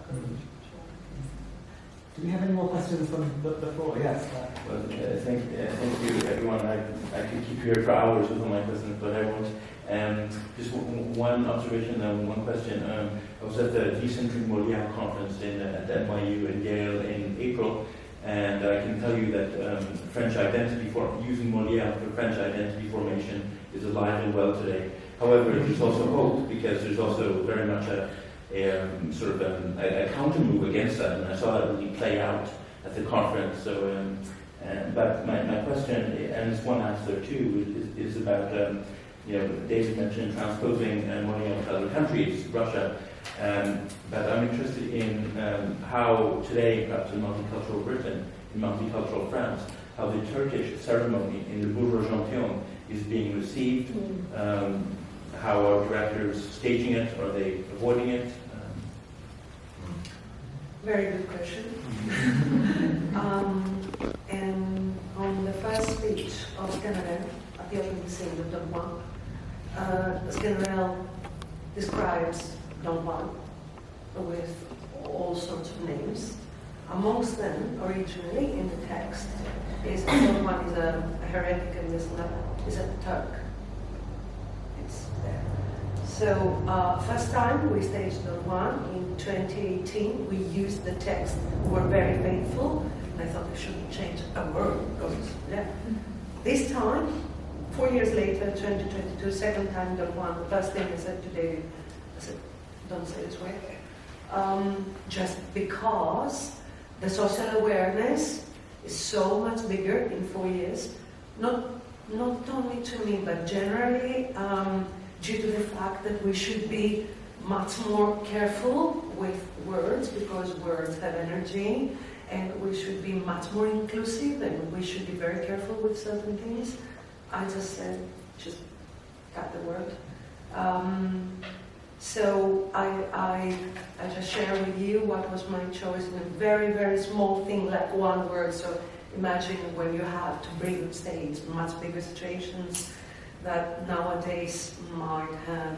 Do we have any more questions from the floor? Yes. Well, thank you, everyone. I could keep here for hours with all my questions, but I won't. Just one observation and one question. I was at the Decentrally Molière conference at NYU and Yale in April, and I can tell you that French identity using Molière for French identity formation is alive and well today. However, there's also hope, because there's also very much a counter move against that, and I saw that really play out at the conference. So, but my question, and it's one answer too, is about David mentioned transposing Molière to other countries, Russia, but I'm interested in how today, perhaps in multicultural Britain, in multicultural France, how the Turkish ceremony in the Bourgeois Gentilhomme is being received. How are directors staging it? Are they avoiding it? Very good question. And on the first speech of Sganarelle at the opening scene of Don Juan, Sganarelle describes Don Juan with all sorts of names. Amongst them, originally in the text, is Don Juan is a heretic and is a Turk. There. So, first time we staged Don Juan in 2018. We used the text. We were very faithful, and I thought we shouldn't change a word. This time, 4 years later, 2022, second time Don Juan. The first thing I said to David, I said, "Don't say this way." Just because the social awareness is so much bigger in 4 years, not only to me, but generally. Due to the fact that we should be much more careful with words, because words have energy, and we should be much more inclusive, and we should be very careful with certain things. I just said, just cut the word. So I just share with you what was my choice in a very, very small thing, like one word. So imagine when you have to bring on stage much bigger situations that nowadays might have.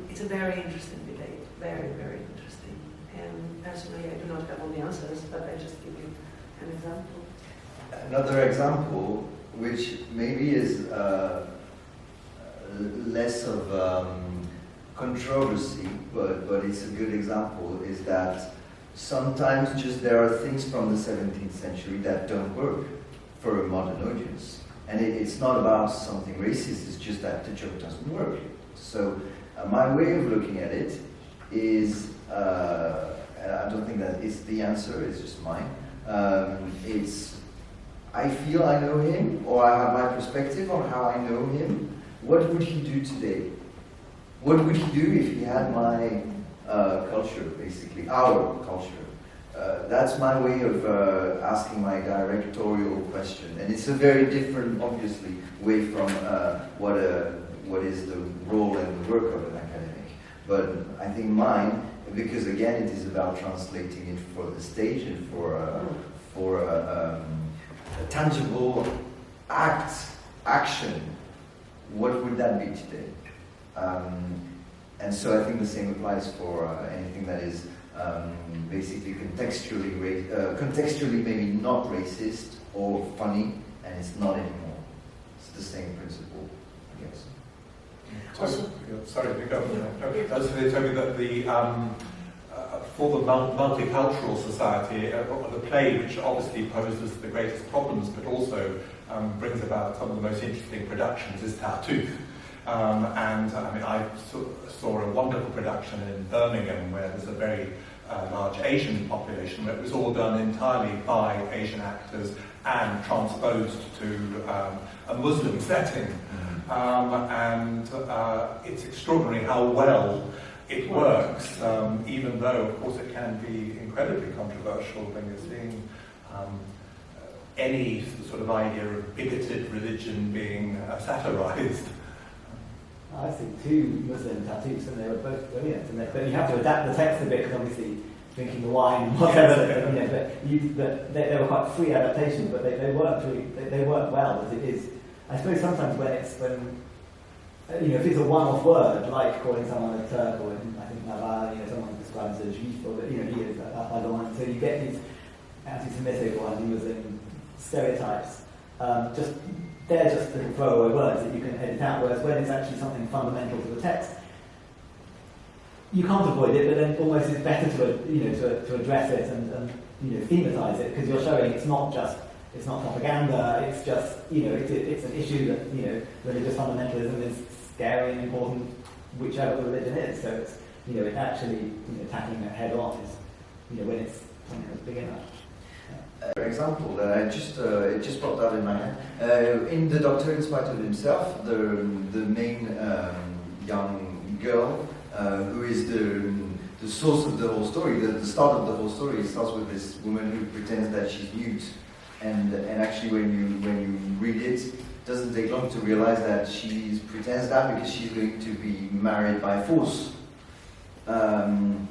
It's a very interesting debate, very, very interesting. And personally, I do not have all the answers, but I just give you an example. Another example, which maybe is less of controversy, but it's a good example, is that sometimes just there are things from the 17th century that don't work for a modern audience. And it's not about something racist, it's just that the joke doesn't work. So my way of looking at it is, and I don't think that it's the answer, it's just mine. It's, I feel I know him, or I have my perspective on how I know him. What would he do today? What would he do if he had my culture, basically, our culture? That's my way of asking my directorial question. And it's a very different, obviously, way from what is the role and the work of an academic. But I think mine, because again, it is about translating it for the stage and for a tangible action. What would that be today? And so I think the same applies for anything that is basically contextually maybe not racist or funny, and it's not anymore. It's the same principle, I guess. Sorry to pick up. They told me that for the multicultural society, the play, which obviously poses the greatest problems, but also brings about some of the most interesting productions, is Tartuffe. And I mean, I saw a wonderful production in Birmingham where there's a very large Asian population, where it was all done entirely by Asian actors and transposed to a Muslim setting. And it's extraordinary how well it works, even though, of course, it can be incredibly controversial when you're seeing any sort of idea of bigoted religion being satirized. I see two Muslim tattoos, and they were both brilliant. But you have to adapt the text a bit, because obviously drinking the wine and whatever. But they were quite free adaptations, but they worked really. They work well as it is. I suppose sometimes if it's a one-off word, like calling someone a Turk, or I think Naval, someone describes as Juif, or he is a Don. So you get these anti-Semitic or anti-Muslim stereotypes. They're just little throwaway words that you can edit out, whereas when it's actually something fundamental to the text, you can't avoid it, but then almost it's better to address it and thematize it, because you're showing it's not propaganda, it's just, it's an issue that, religious fundamentalism is scary and important, whichever the religion is. So it's, it actually, tackling it head on is, when it's something that's big enough. For example, it just popped out in my head. In The Doctor in Spite of Himself, the main young girl, who is the source of the whole story, the start of the whole story, starts with this woman who pretends that she's mute. And actually, when you read it, it doesn't take long to realize that she pretends that because she's going to be married by force. And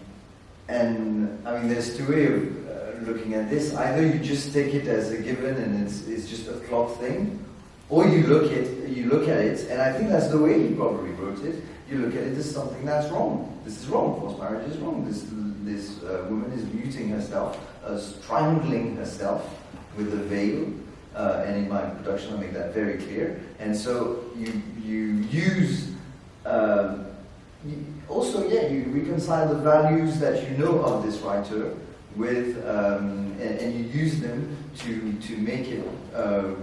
I mean, there's two ways of looking at this. Either you just take it as a given and it's just a plot thing, or you look at it, and I think that's the way he probably wrote it. You look at it as something that's wrong. This is wrong. Forced marriage is wrong. This woman is muting herself, strangling herself with a veil, and in my production I make that very clear. And so you use you reconcile the values that you know of this writer with, and you use them to make it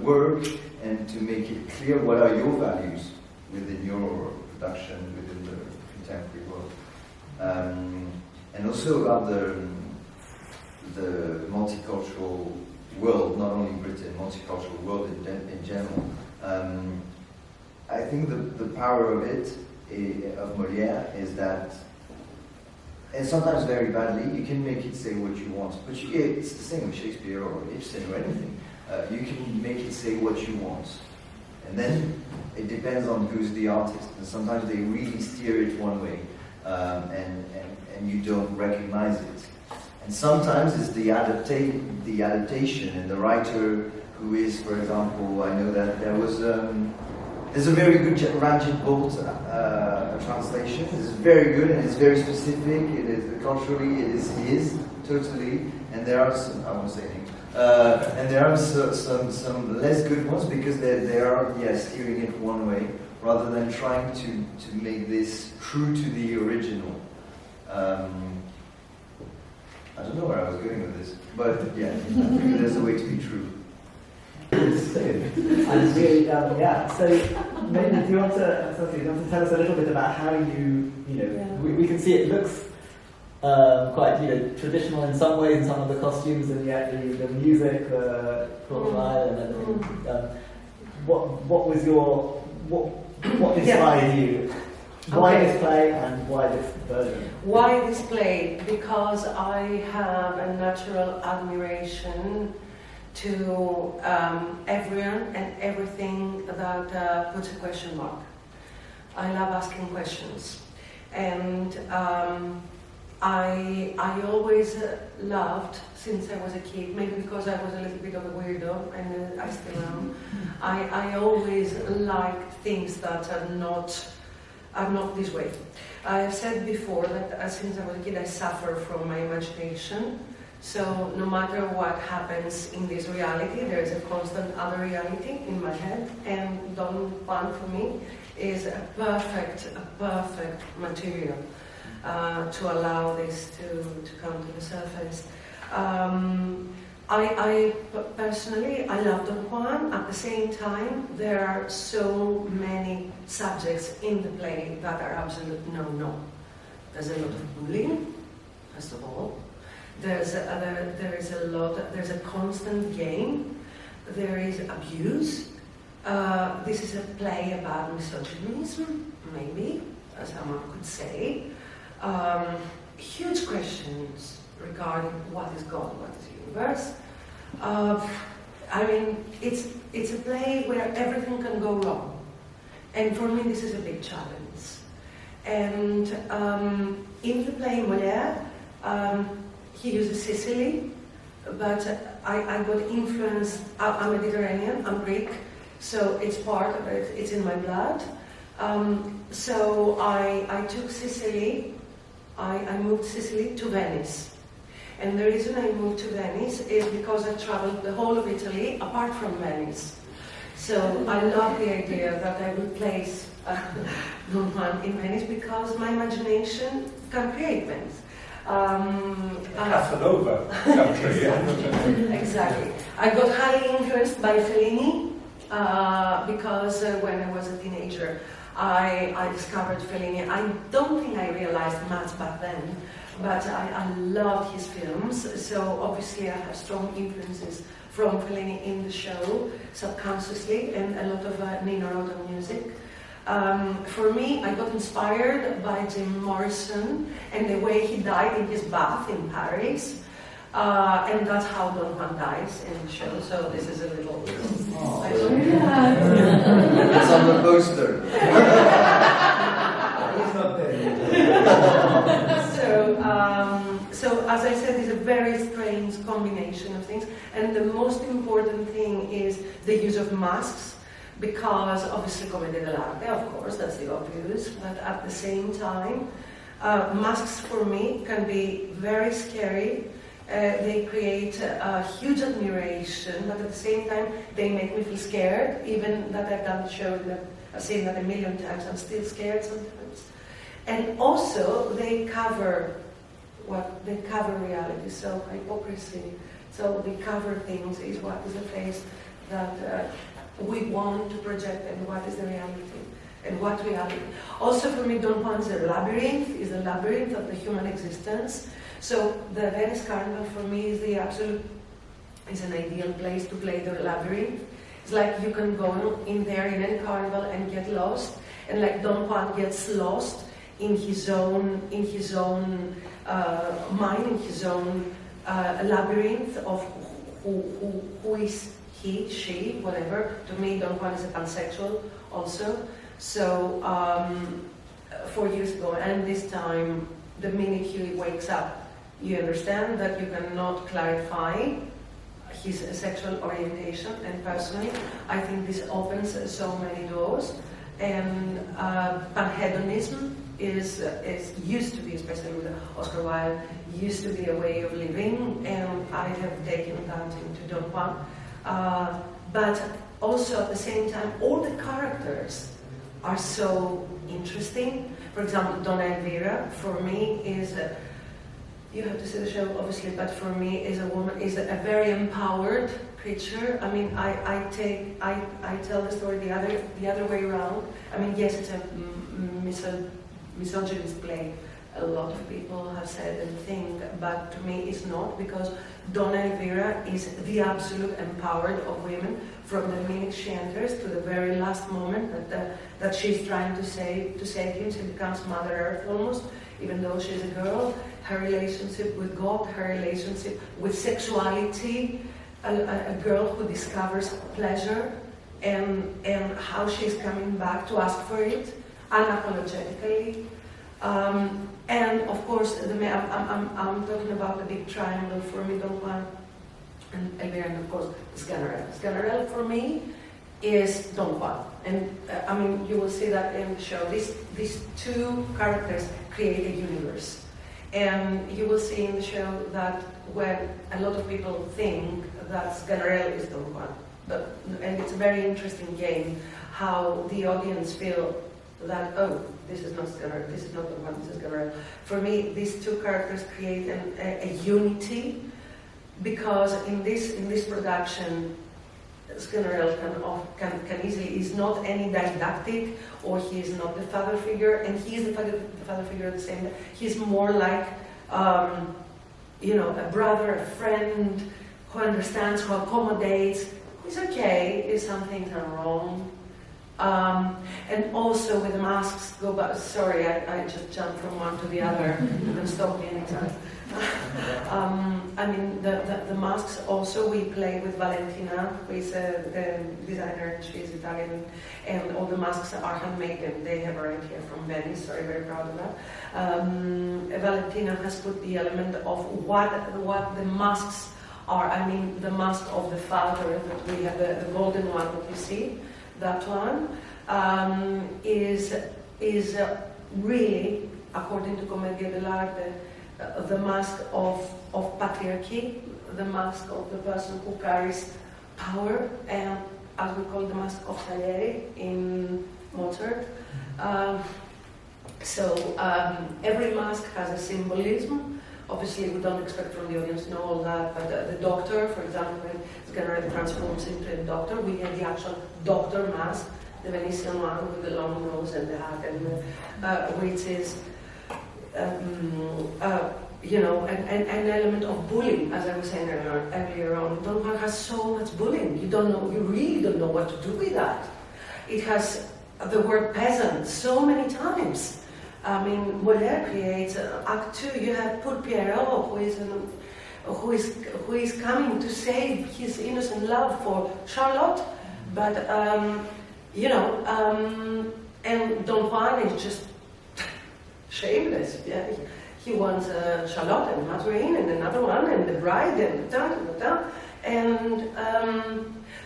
work and to make it clear what are your values within your production, within the contemporary world. And also about the multicultural world, not only Britain, multicultural world in general. I think the power of it, of Molière, is that, and sometimes very badly, you can make it say what you want, but it's the same with Shakespeare or Ibsen or anything. You can make it say what you want, and then it depends on who's the artist. And sometimes they really steer it one way, and you don't recognize it. And sometimes it's the adaptation and the writer who is, for example, I know that there There's a very good Ranjit Bolt translation. It's very good and it's very specific. It is culturally, it is his totally. And there are some, I won't say anything. And there are some less good ones because they are steering it one way rather than trying to make this true to the original. I don't know where I was going with this, but yeah, there's a way to be true. And really, so maybe do you want to tell us a little bit about how we can see it looks quite traditional in some ways in some of the costumes, and yet the music, profile, and everything. What was your what inspired you? Why this play and why this version? Why this play? Because I have a natural admiration to everyone and everything that puts a question mark. I love asking questions, and I always loved, since I was a kid, maybe because I was a little bit of a weirdo, and I still am, I always liked things that are not this way. I have said before that since I was a kid I suffer from my imagination, so no matter what happens in this reality, there is a constant other reality in my head, and Don Juan for me is a perfect material to allow this to come to the surface. I personally, I love Don Juan. At the same time, there are so many subjects in the play that are absolute no. There's a lot of bullying, first of all. There's a constant game. There is abuse. This is a play about misogynism, maybe, as someone could say. Huge questions regarding what is God, what is the universe. I mean, it's a play where everything can go wrong, and for me this is a big challenge. And in the play Molière, he uses Sicily, but I got influenced. I'm Mediterranean, I'm Greek, so it's part of it. It's in my blood. So I took Sicily. I moved Sicily to Venice. And the reason I moved to Venice is because I traveled the whole of Italy apart from Venice. So I love the idea that I will place Don Juan in Venice because my imagination can create Venice. Casanova country. Exactly. I got highly influenced by Fellini because when I was a teenager, I discovered Fellini. I don't think I realized much back then, but I loved his films. So obviously I have strong influences from Fellini in the show, subconsciously, and a lot of Nino Rota music. For me, I got inspired by Jim Morrison and the way he died in his bath in Paris. And that's how Don Juan dies in the show. So this is a little... It's on the poster. He's not there. So as I said, it's a very strange combination of things. And the most important thing is the use of masks. Because obviously commedia dell'arte, of course, that's the obvious, but at the same time, masks for me can be very scary. They create a huge admiration, but at the same time, they make me feel scared. Even that I've done the show, I've seen that a million times, I'm still scared sometimes. And also, they cover reality, so hypocrisy. So they cover things, is what is the face that we want to project, and what is the reality, and what reality. Also for me, Don Juan is a labyrinth of the human existence. So the Venice Carnival for me is an ideal place to play the labyrinth. It's like you can go in there in any carnival and get lost, and like Don Juan gets lost in his own mind, in his own labyrinth of who is he, she, whatever. To me, Don Juan is a pansexual also. So 4 years ago, and this time, the minute he wakes up, you understand that you cannot clarify his sexual orientation, and personally, I think this opens so many doors. And panhedonism is used to be, especially with Oscar Wilde, used to be a way of living, and I have taken that into Don Juan. But also at the same time, all the characters are so interesting. For example, Donna Elvira, for me, is you have to see the show, obviously, but for me, is a very empowered creature. I mean, I tell the story the other way around. I mean, yes, it's a misogynist play. A lot of people have said and think, but to me, it's not, because Donna Elvira is the absolute empowered of women from the minute she enters to the very last moment that she's trying to save him. She becomes Mother Earth almost, even though she's a girl. Her relationship with God, her relationship with sexuality, a girl who discovers pleasure, and how she's coming back to ask for it unapologetically. And of course, I'm talking about the big triangle for me, Don Juan and Elvira, and of course Sganarelle. Sganarelle for me is Don Juan, and I mean, you will see that in the show. These two characters create a universe, and you will see in the show that when a lot of people think that Sganarelle is Don Juan, and it's a very interesting game how the audience feel that, oh, this is not Sganarelle, this is not Don Juan, this is Sganarelle. For me, these two characters create a unity, because in this production, Sganarelle can easily, is not any didactic, or he is not the father figure, and he is the father figure at the same time. He's more like, a brother, a friend, who understands, who accommodates, who's okay if some things are wrong. And also with the masks, sorry, I just jumped from one to the other. You can stop me anytime. I mean, the masks also, we play with Valentina, who is the designer, she's Italian, and all the masks are handmade, and they have arrived here from Venice, so I'm very proud of that. Valentina has put the element of what the masks are. I mean, the mask of the father that we have, the golden one that you see, that one, is really, according to Commedia dell'arte, the mask of patriarchy, the mask of the person who carries power, and as we call the mask of Salieri in Mozart. Every mask has a symbolism. Obviously, we don't expect from the audience to know all that, but the doctor, for example, when Sganarelle transforms into a doctor, we have the actual doctor mask, the Venetian one with the long nose and the hat, and which is, an element of bullying, as I was saying earlier on. Don Juan has so much bullying. You really don't know what to do with that. It has the word peasant so many times. I mean, Molière creates Act 2. You have Poor Pierrot, who is coming to save his innocent love for Charlotte, but and Don Juan is just shameless. Yeah, he wants Charlotte and Mazarin and another one and the bride and and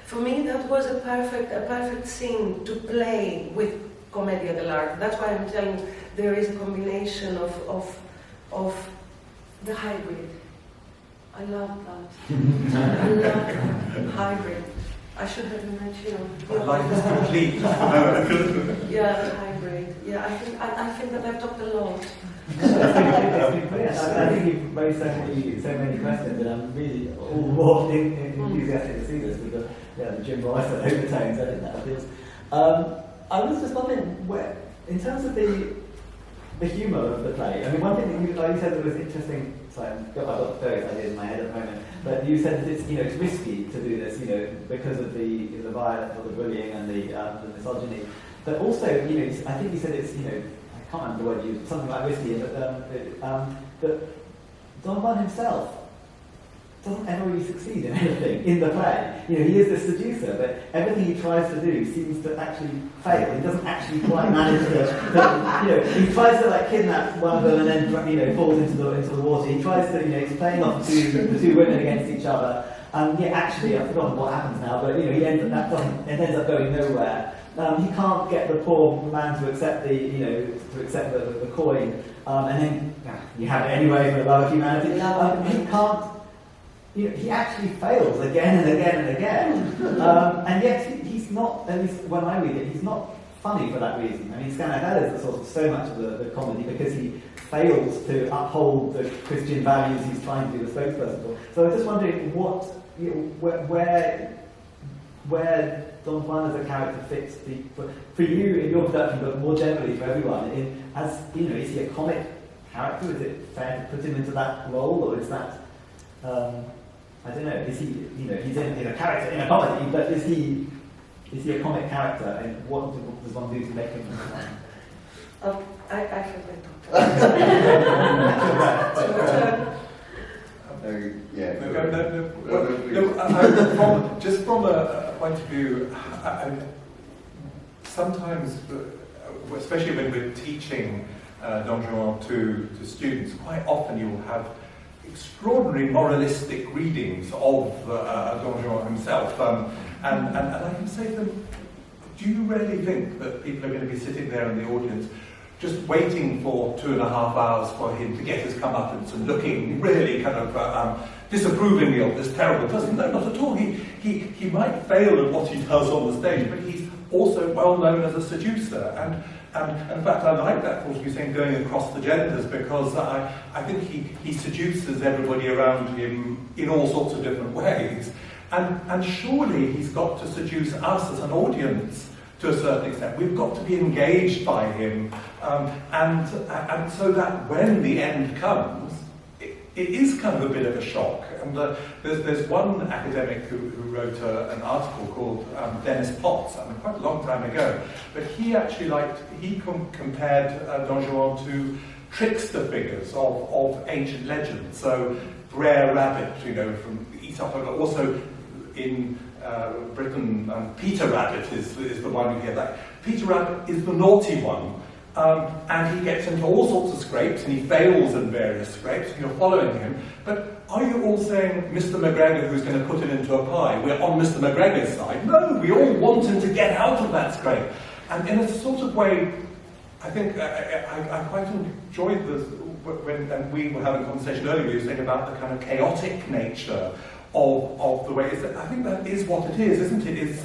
for me that was a perfect scene to play with Commedia dell'arte. That's why I'm telling you, there is a combination of the hybrid. I love that. I love that. Hybrid. I should have mentioned. Life is complete. Yeah, the hybrid. Yeah, I think that I've talked a lot. I think you've raised so many questions, and I'm really all more enthusiastic to see this with the Jim Rice overtones. I think that appeals. I was just wondering, where, in terms of the humour of the play, I mean, one thing that you said that was interesting. Sorry, I've got various ideas in my head at the moment, but you said that it's risky to do this, because of the violence or the bullying and the misogyny, but also, I think you said it's, I can't remember the word you used, something like risky, but Don Juan himself doesn't ever really succeed in anything in the play. He is the seducer, but everything he tries to do seems to actually fail. He doesn't actually quite manage to he tries to kidnap one of them and then falls into the water. He tries to, he's playing off the two women against each other. And yeah, actually, I've forgotten what happens now, but it ends up going nowhere. He can't get the poor man to accept the coin, and then you have it anyway for the love of humanity. He can't. He actually fails again and again and again, and yet he's not. At least when I read it, he's not funny for that reason. I mean, Sganarelle is the source of so much of the comedy because he fails to uphold the Christian values he's trying to be the spokesperson for. So I'm just wondering where Don Juan as a character fits for you in your production, but more generally for everyone. Is he a comic character? Is it fair to put him into that role, or is that I don't know? Is he he's in a character in a comedy, but is he a comic character, and what does one do to make him fun? I forgot. Just from a point of view, sometimes, especially when we're teaching Don Juan to students, quite often you will have extraordinary moralistic readings of Don Juan himself, and I can say to them, do you really think that people are going to be sitting there in the audience just waiting for 2.5 hours for him to get his comeuppance and looking really kind of disapprovingly of this terrible person? No, not at all. He might fail at what he does on the stage, but he's also well known as a seducer. And in fact, I like that thought you saying going across the genders, because I think he seduces everybody around him in all sorts of different ways. And surely he's got to seduce us as an audience to a certain extent. We've got to be engaged by him, and so that when the end comes, it is kind of a bit of a shock. And there's one academic who wrote an article called Dennis Potts, quite a long time ago, but he actually compared Don Juan to trickster figures of ancient legends. So Brer Rabbit, from Aesop, but also in Britain, Peter Rabbit is the one you hear. That Peter Rabbit is the naughty one, and he gets into all sorts of scrapes, and he fails in various scrapes, and you're following him. But are you all saying, Mr. McGregor, who's going to put him into a pie, we're on Mr. McGregor's side? No, we all want him to get out of that scrape. And in a sort of way, I think I quite enjoyed this, and we were having a conversation earlier, we were saying about the kind of chaotic nature of the way. I think that is what it is, isn't it? It's,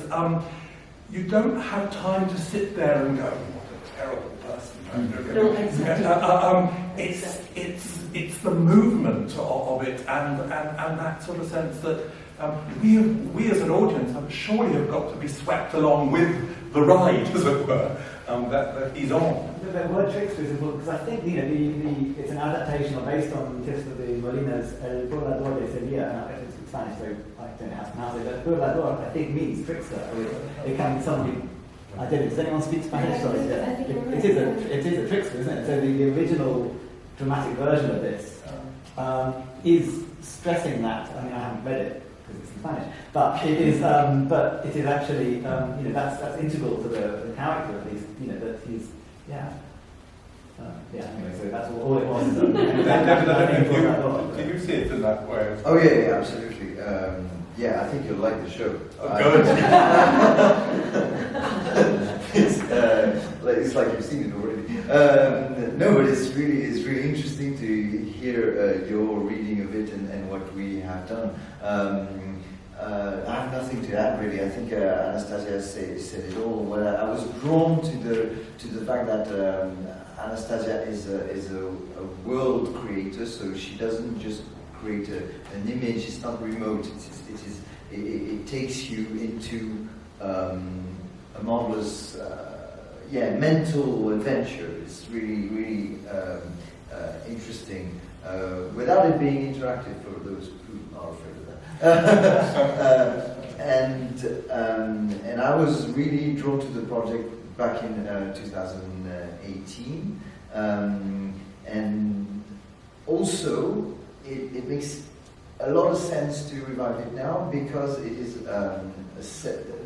you don't have time to sit there and go, what a terrible person. No, exactly. It's the movement of it, and that sort of sense that we as an audience surely have got to be swept along with the ride, as it were, that he's on. The word trickster is important because I think it's an adaptation or based on Tista de Molina's El Burlador de Sevilla. It's Spanish, so I don't know how to pronounce it. But Burlador, I think, means trickster. It can be somebody. I don't know. Does anyone speak Spanish? Sorry, it is a trickster, isn't it? So the original dramatic version of this is stressing that. I mean, I haven't read it because it's in Spanish, but it is actually that's integral to the character at least. That he's anyway, so that's all it was. Do you see it in that way? Oh yeah, absolutely. I think you'll like the show. Oh, good. It's like you've seen it already. No, but it's really interesting to hear your reading of it and what we have done. I have nothing to add really. I think Anastasia said it all. Well, I was drawn to the fact that Anastasia is a world creator, so she doesn't just create an image. It's not remote. It takes you into a marvelous mental adventure. It's really interesting without it being interactive for those who are afraid of that. And I was really drawn to the project back in 2018, and also it makes a lot of sense to revive it now because it is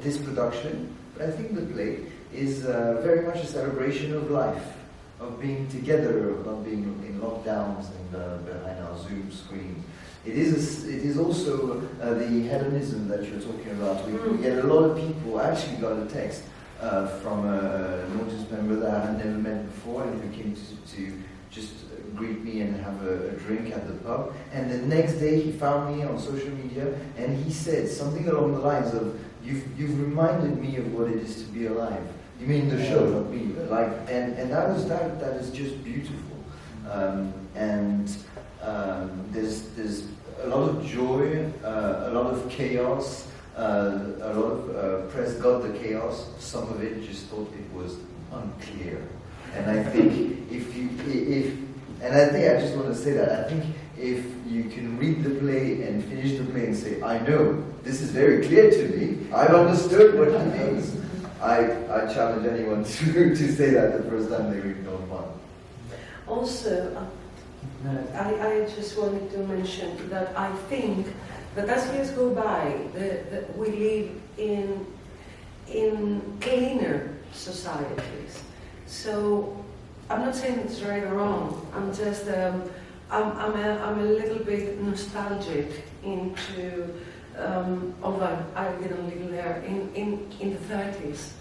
this production, but I think the play is very much a celebration of life, of being together, of not being in lockdowns and behind our Zoom screen. It is also the hedonism that you're talking about. We get a lot of people. I actually got a text from an audience member that I had never met before, and who came to just greet me and have a drink at the pub. And the next day he found me on social media, and he said something along the lines of, "You've reminded me of what it is to be alive." You mean the show, not me? Like, and that is just beautiful. There's a lot of joy, a lot of chaos, a lot of press got the chaos. Some of it just thought it was unclear. And I think I just want to say that I think if you can read the play and finish the play and say, "I know this is very clear to me. I've understood what he means." I challenge anyone to say that the first time they read Don Juan. Also, I just wanted to mention that I think that as years go by, we live in cleaner societies. So I'm not saying it's right or wrong. I'm just I'm a little bit nostalgic into. Although I didn't live there in the 30s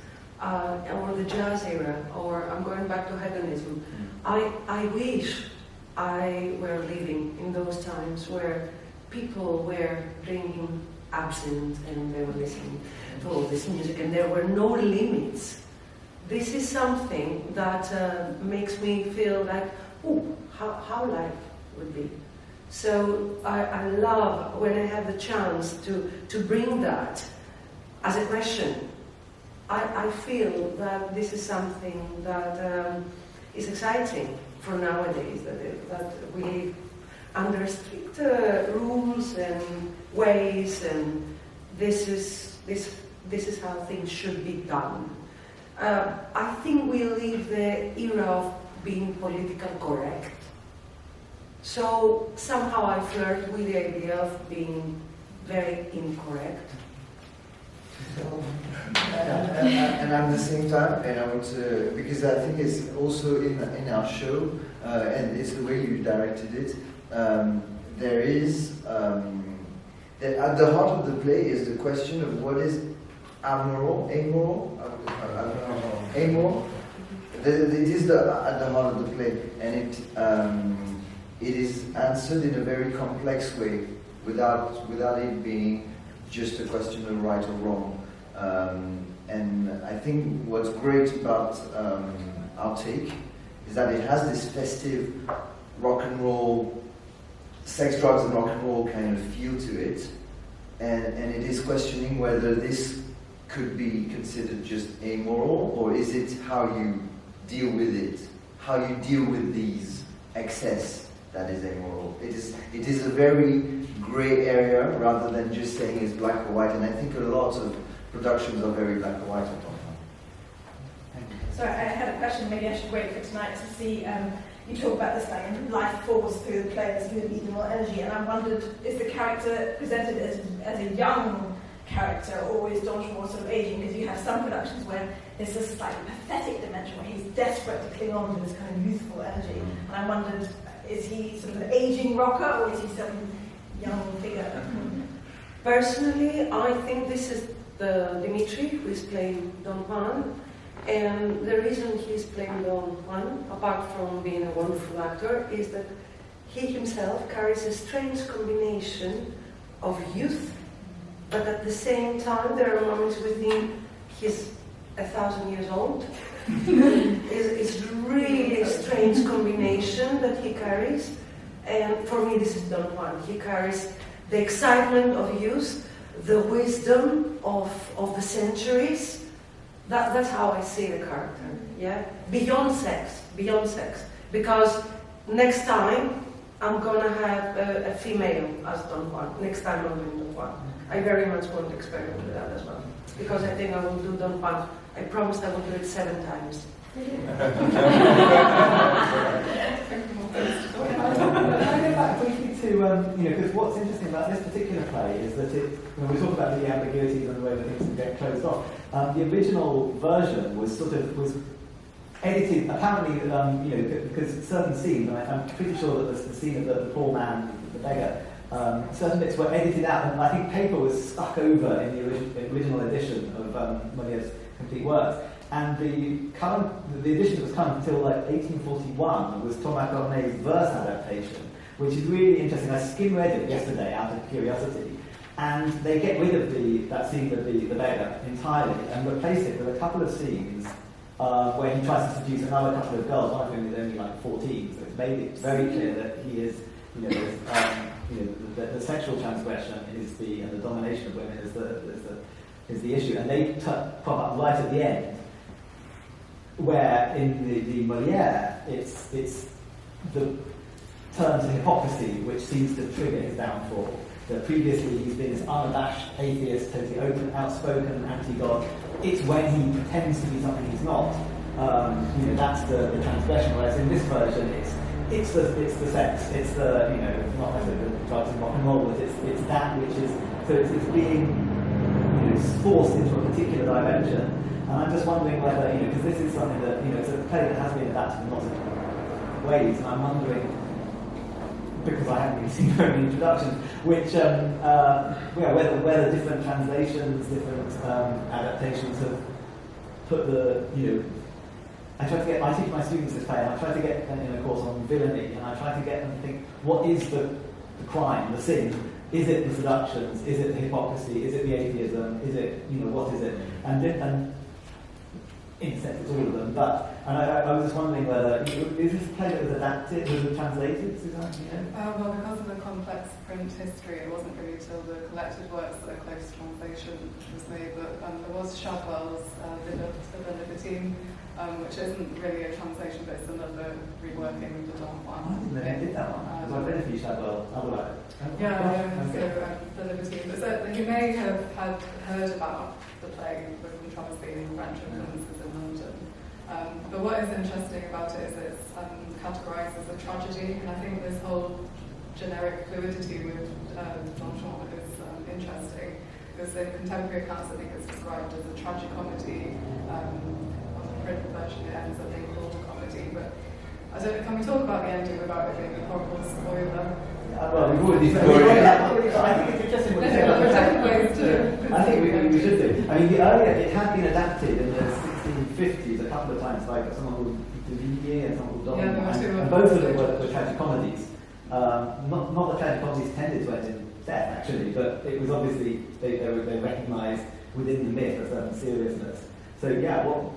or the jazz era, or I'm going back to hedonism. I wish I were living in those times where people were drinking absinthe and they were listening to all this music and there were no limits. This is something that makes me feel like, oh, how life would be. So I love when I have the chance to bring that as a question. I feel that this is something that is exciting for nowadays, that we live under strict rules and ways, and this is how things should be done. I think we live the era of being politically correct. So somehow I flirt with the idea of being very incorrect. And at the same time, and I want to, because I think it's also in our show, and it's the way you directed it, there is, at the heart of the play is the question of what is amoral. It is at the heart of the play, and it is answered in a very complex way, without it being just a question of right or wrong. And I think what's great about our take is that it has this festive rock and roll, sex, drugs and rock and roll kind of feel to it, and it is questioning whether this could be considered just amoral, or is it how you deal with it, how you deal with these excess that is amoral. It is a very grey area rather than just saying it's black or white, and I think a lot of productions are very black or white at all. So I had a question, maybe I should wait for tonight to see, you talk about this like life falls through the play, there's really more energy, and I wondered, is the character presented as a young character, or is Don Juan sort of aging? Because you have some productions where there's this slightly pathetic dimension where he's desperate to cling on to this kind of youthful energy, and I wondered, is he sort of an aging rocker, or is he some young figure? Personally, I think this is Dimitri, who is playing Don Juan, and the reason he's playing Don Juan, apart from being a wonderful actor, is that he himself carries a strange combination of youth, but at the same time there are moments within he's 1,000 years old. It's really a strange combination that he carries, and for me this is Don Juan. He carries the excitement of youth, the wisdom of the centuries. That's how I see the character. Yeah, beyond sex. Because next time I'm gonna have a female as Don Juan. Next time I'm doing Don Juan. I very much want to experiment with that as well, because I think I will do Don Juan. I promised I will do it 7 times. Can I go back briefly to, because what's interesting about this particular play is that when we talk about the ambiguities and the way that things can get closed off, the original version was edited, apparently, because certain scenes, and I'm pretty sure that the scene of the poor man, the beggar, certain bits were edited out, and I think paper was stuck over in the original edition of Molière's complete works. And the edition that was current until like 1841 was Thomas Corneille's verse adaptation, which is really interesting. I skim-read it yesterday out of curiosity, and they get rid of that scene of the beggar entirely and replace it with a couple of scenes where he tries to seduce another couple of girls, one of whom is only like 14, so it's made it very clear that he is, the sexual transgression and the domination of women is the issue, and they pop up right at the end, where in the Molière it's the turn to hypocrisy which seems to trigger his downfall. That previously he's been this unabashed atheist, totally open, outspoken, anti-God. It's when he pretends to be something he's not. That's the transgression. Whereas in this version, it's the sex, it's the not necessarily the drugs and rock and roll, but it's that which is it's being forced into a particular dimension. And I'm just wondering whether because this is something that it's a play that has been adapted in lots of ways, and I'm wondering, because I haven't really seen very many introductions, which whether different translations, different adaptations have put I teach my students this play, and I try to get them in a course on villainy, and I try to get them to think, what is the crime, the sin? Is it the seductions? Is it the hypocrisy? Is it the atheism? Is it, what is it? And in a sense, it's all of them. But I was just wondering whether is this a play that was adapted, was it translated, Suzanne? Well, because of the complex print history, it wasn't really till the collected works that a close translation was made. But there was Shadwell's The Libertine, which isn't really a translation, but it's another reworking of the Don Juan. I didn't know they did that one. Because I've read a few Shadwell. The Libertine. So you may have heard about the play with controversy and French influences in London. But what is interesting about it is it's categorised as a tragedy, and I think this whole generic fluidity with Don Juan is interesting, because in contemporary accounts I think it's described as a tragicomedy. On the print version it ends up being called a comedy, but I don't know, can we talk about the ending without it being a horrible spoiler? Well, we've already said I think it's interesting what you say about the I think we should do. I mean, it had been adapted in the 1650s a couple of times, like someone called Revi and someone called Don Juan, and both of them were tragic comedies. Not the tragic comedies tended to end in death, actually, but it was obviously they recognised within the myth a certain seriousness. So yeah, Well,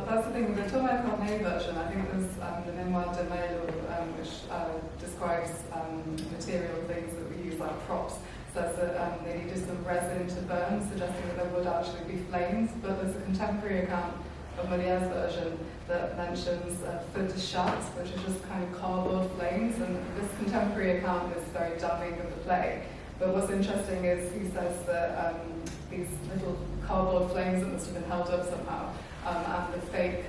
that's the thing. With the Thomas Corneille version, I think there's the Memoir de Mail, which describes material things that we use like props. Says that they needed some resin to burn, suggesting that there would actually be flames. But there's a contemporary account of Molière's version that mentions feu de chasse, which is just kind of cardboard flames. And this contemporary account is very damning of the play. But what's interesting is he says that these little cardboard flames that must have been held up somehow, and the fake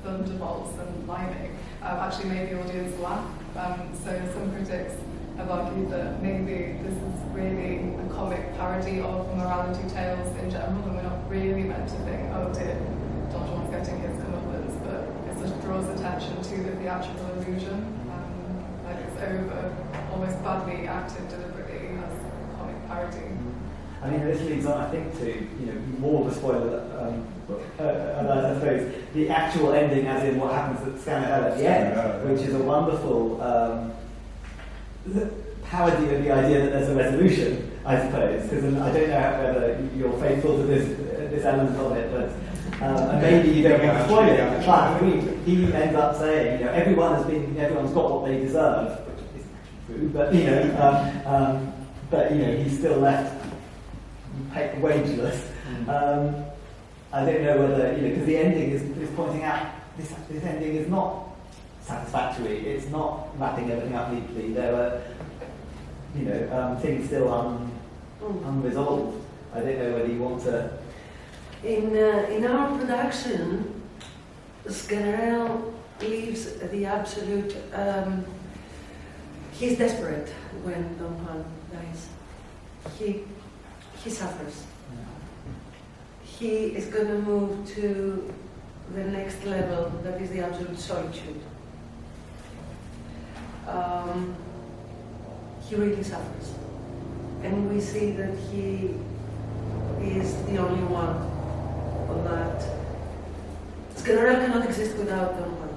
thunderbolts and lightning actually made the audience laugh. So some critics have argued that maybe this is really a comic parody of morality tales in general, and we're not really meant to think, oh dear, Don Juan's getting his comeuppance, but it sort of draws attention to the theatrical illusion, like it's over, almost badly acted deliberately as a comic parody. I mean, this leads on, I think, to more of a spoiler. I suppose the actual ending, as in what happens at Sganarelle at the end, which is a wonderful parody of the idea that there's a resolution, I suppose. Because I don't know whether you're faithful to this element of it, but and maybe you don't want to spoil it. But he ends up saying, everyone's got what they deserve, which isn't true. But he's still left wageless. I don't know whether because the ending is pointing out this ending is not satisfactory. It's not wrapping everything up neatly. There are things still unresolved. I don't know whether you want to. In our production, Sganarelle leaves the absolute. He's desperate when Don Juan dies. He suffers. He is going to move to the next level, that is the absolute solitude. he really suffers. And we see that he is the only one that Sganarelle cannot exist without Don Juan.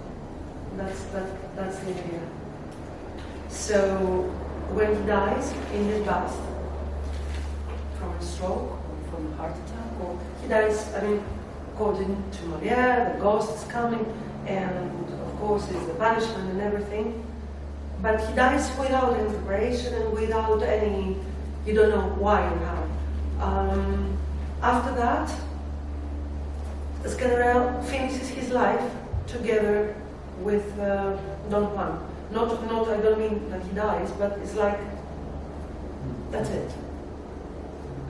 That's the idea. So when he dies in his bath from a stroke or from a heart attack, or he dies, according to Molière, the ghost is coming, and of course is the punishment and everything. But he dies without any preparation and without any, you don't know why and how. After that, Sganarelle finishes his life together with Don Juan. Not, I don't mean that he dies, but it's like, that's it.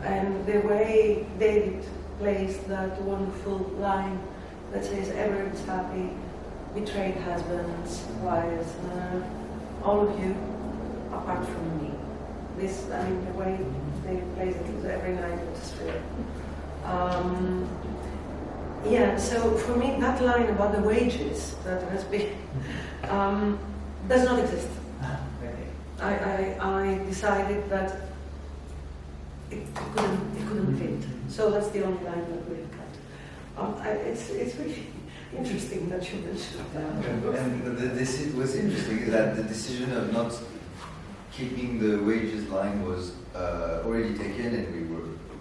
And the way David plays that wonderful line that says, everyone's happy, betrayed husbands, wives, all of you, apart from me. This, the way David plays it is every night with spirit. So for me, that line about the wages that has been does not exist. I decided that it couldn't fit. So that's the only line that we've cut. It's really interesting that you mentioned that. And what's interesting is that the decision of not keeping the wages line was already taken, and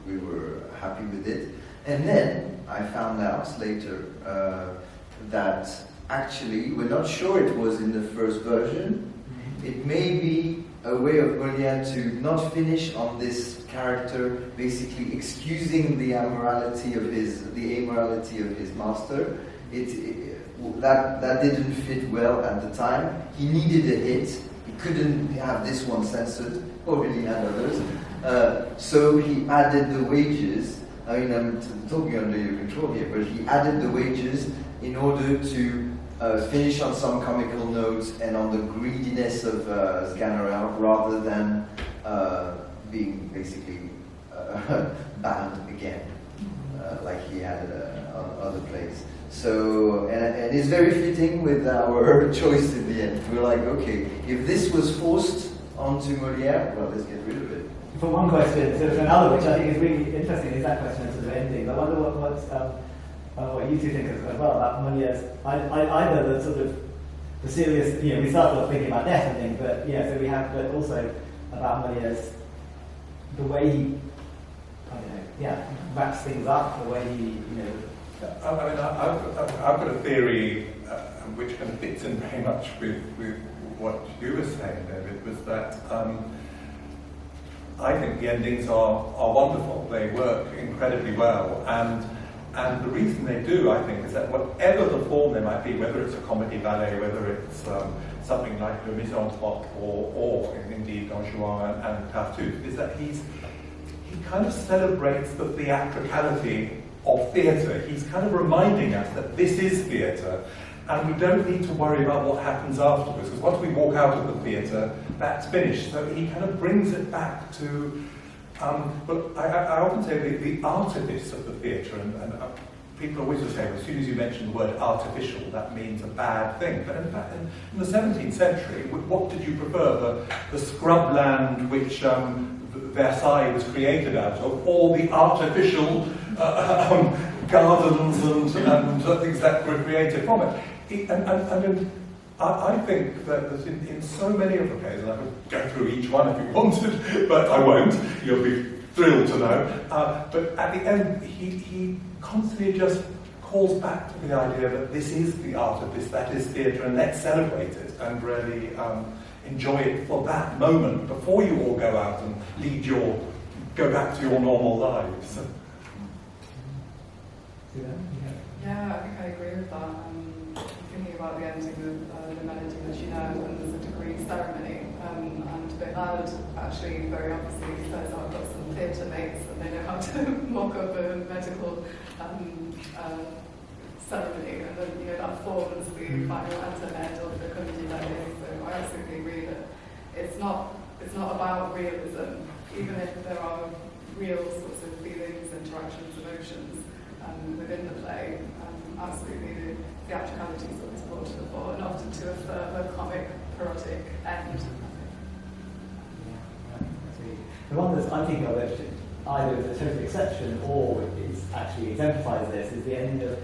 we were happy with it. And then I found out later that actually we're not sure it was in the first version. It may be a way of Molière to not finish on this character basically excusing the amorality of his master. That didn't fit well at the time. He needed a hit. He couldn't have this one censored, probably had others. So he added the wages. I'm talking under your control here, but he added the wages in order to finish on some comical notes and on the greediness of Sganarelle, rather than being basically banned again, like he had on other plays. So, and it's very fitting with our choice in the end. We're like, okay, if this was forced onto Molière, well, let's get rid of it. For one question to another, which I think is really interesting, is that question to the ending. I wonder what you two think as well about Moliere's, either the sort of the serious, we started off thinking about death and things, but so we have, but also about Moliere's, the way he, wraps things up, the way he, I've got a theory which kind of fits in very much with what you were saying, David, was that I think the endings are wonderful. They work incredibly well, and the reason they do, I think, is that whatever the form they might be, whether it's a comedy ballet, whether it's something like Le Mise en Trois, or indeed Don Juan and Tartuffe, is that he kind of celebrates the theatricality of theatre. He's kind of reminding us that this is theatre, and we don't need to worry about what happens afterwards, because once we walk out of the theatre, that's finished. So he kind of brings it back to, I often say the artifice of the theatre, and people always will say, well, as soon as you mention the word artificial, that means a bad thing. But in fact, in the 17th century, what did you prefer? The scrubland which Versailles was created out of, or the artificial gardens and things that were created from it? I think that in so many of the plays, and I could go through each one if you wanted, but I won't, you'll be thrilled to know, but at the end he constantly just calls back to the idea that this is the art of this, that is theatre, and let's celebrate it and really enjoy it for that moment before you all go out and go back to your normal lives. Yeah, I think I agree with that. Thinking about the ending of the melody that and there's a degree ceremony, and Bernard actually very obviously says, I've got some theatre mates and they know how to mock up a medical ceremony, and then that forms the final antonym of the comedy ballet. So I absolutely agree that it's not about realism, even if there are real sorts of feelings, interactions, emotions within the play. Absolutely, the theatricality is always brought to the fore, and often to a further comic, parodic end. The one that I'm thinking of, which either is a total exception or is actually exemplifies this, is the ending of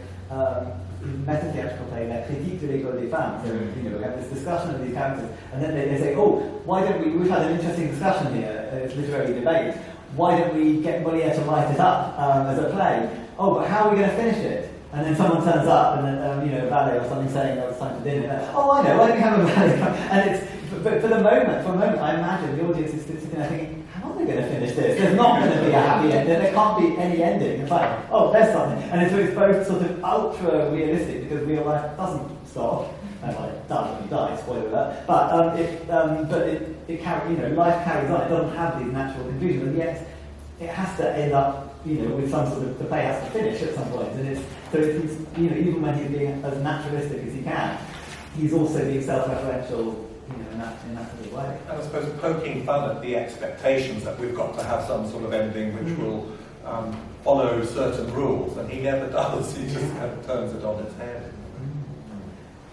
method theatrical play, La Critique de l'École des Femmes. So, we have this discussion of these characters, and then they say, oh, why don't we've had an interesting discussion here, it's literary debate, why don't we get Molière to write it up as a play? Oh, but how are we going to finish it? And then someone turns up, and then, a ballet or something saying, oh, it's time for dinner. Oh, I know, why don't we have a ballet come? And it's, but for a moment, I imagine the audience is sitting there thinking, how are we going to finish this? There's not going to be a happy ending, there can't be any ending. It's like, oh, there's something. And it's both sort of ultra realistic, because real life doesn't stop. And like, does when you die, spoiler alert. But life carries on. It doesn't have these natural conclusions, and yet it has to end up, with some sort of, the play has to finish at some point. And it's even when he's being as naturalistic as he can, he's also being self-referential, in that sort of way. And I suppose poking fun at the expectations that we've got to have some sort of ending which will follow certain rules, and he never does. He just kind of turns it on its head.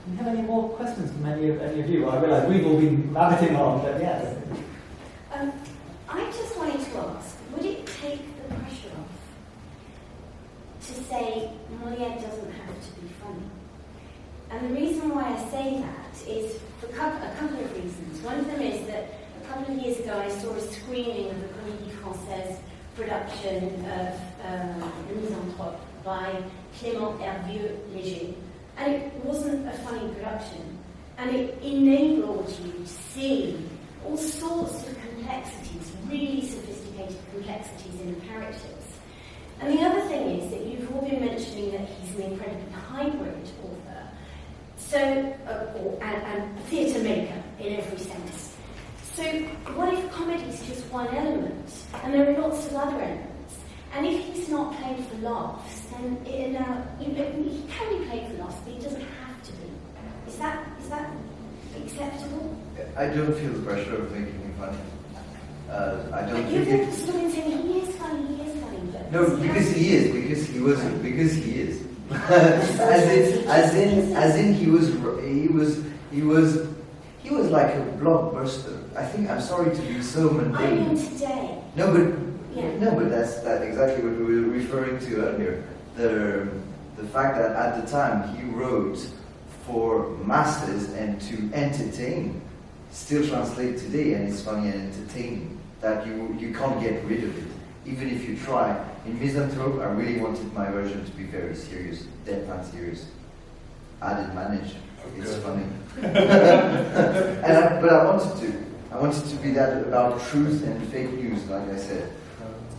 Do you have any more questions from any of you? Well, I realise we've all been rabbiting on, but yes. I just wanted to ask, would it take the pressure off to say Molière doesn't have to be funny? And the reason why I say that is for a couple of reasons. One of them is that a couple of years ago I saw a screening of the Comédie Française production of Le Misanthrope by Clément Hervieux-Léger. And it wasn't a funny production. And it enabled you to see all sorts of complexities, really sophisticated complexities in the characters. And the other thing is that you've all been mentioning that he's an incredibly hybrid author, so and a theatre maker in every sense. So what if comedy is just one element, and there are lots of other elements? And if he's not played for laughs, then he can be played for laughs, but he doesn't have to be. Is that acceptable? I don't feel the pressure of making him funny. I don't You've think all sort of saying he is funny. But no, because he is. as in he was like a blockbuster. I think, I'm sorry to be so mundane. I mean today. No, but that's exactly what we were referring to earlier. The fact that at the time he wrote for masses and to entertain still translates today, and it's funny and entertaining, that you can't get rid of it, even if you try. In Misanthrope, I really wanted my version to be very serious, deadpan serious. I didn't manage. It's funny. But I wanted to be that about truth and fake news, like I said.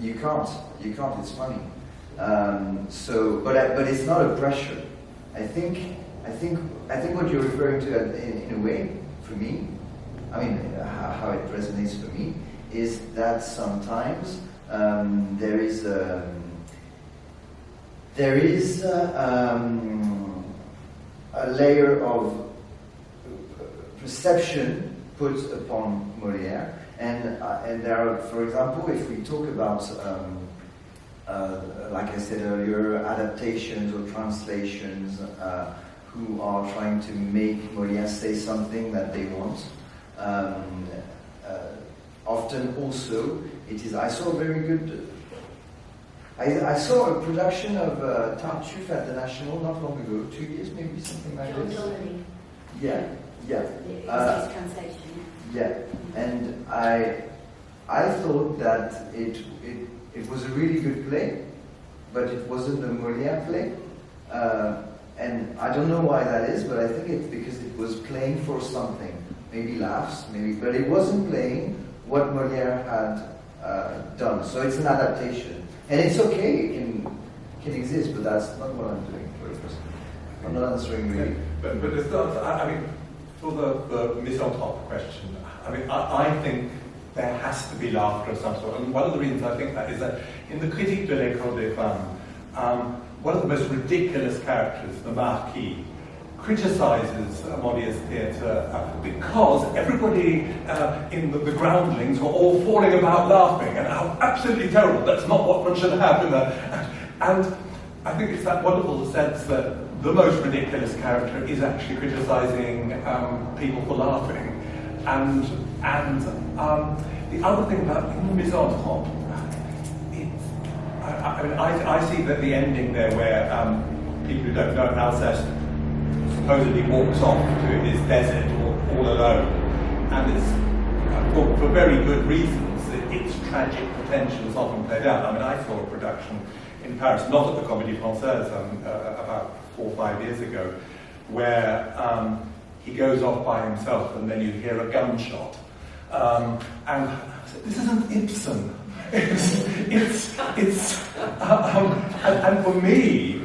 You can't, it's funny. But it's not a pressure. I think what you're referring to in a way, for me, I mean, how it resonates for me, is that sometimes there is a layer of perception put upon Molière, and there are, for example, if we talk about like I said earlier, adaptations or translations who are trying to make Molière say something that they want. Often also, it is. I saw a very good. I saw a production of Tartuffe at the National not long ago, 2 years maybe, something like John this. Donnelly. Yeah. His translation. Yeah, and I thought that it was a really good play, but it wasn't a Molière play. And I don't know why that is, but I think it's because it was playing for something. Maybe laughs, but it wasn't playing what Molière had done. So it's an adaptation. And it's okay, it can exist, but that's not what I'm doing for the person. I'm not answering really. But it's not, I mean, for the misanthrope question, I mean, I think there has to be laughter of some sort. And one of the reasons I think that is that in the Critique de l'École des Femmes, one of the most ridiculous characters, the Marquis, criticises Molière's theatre because everybody in the groundlings were all falling about laughing, and how absolutely terrible, that's not what one should have in there. And I think it's that wonderful sense that the most ridiculous character is actually criticising people for laughing. And the other thing about mise en scène, I see that the ending there where people who don't know Alceste supposedly walks off to his desert all alone, and it's for very good reasons. Its tragic potential is often played out. I mean, I saw a production in Paris, not at the Comédie Française, about 4 or 5 years ago, where he goes off by himself, and then you hear a gunshot. And this isn't Ibsen. And for me,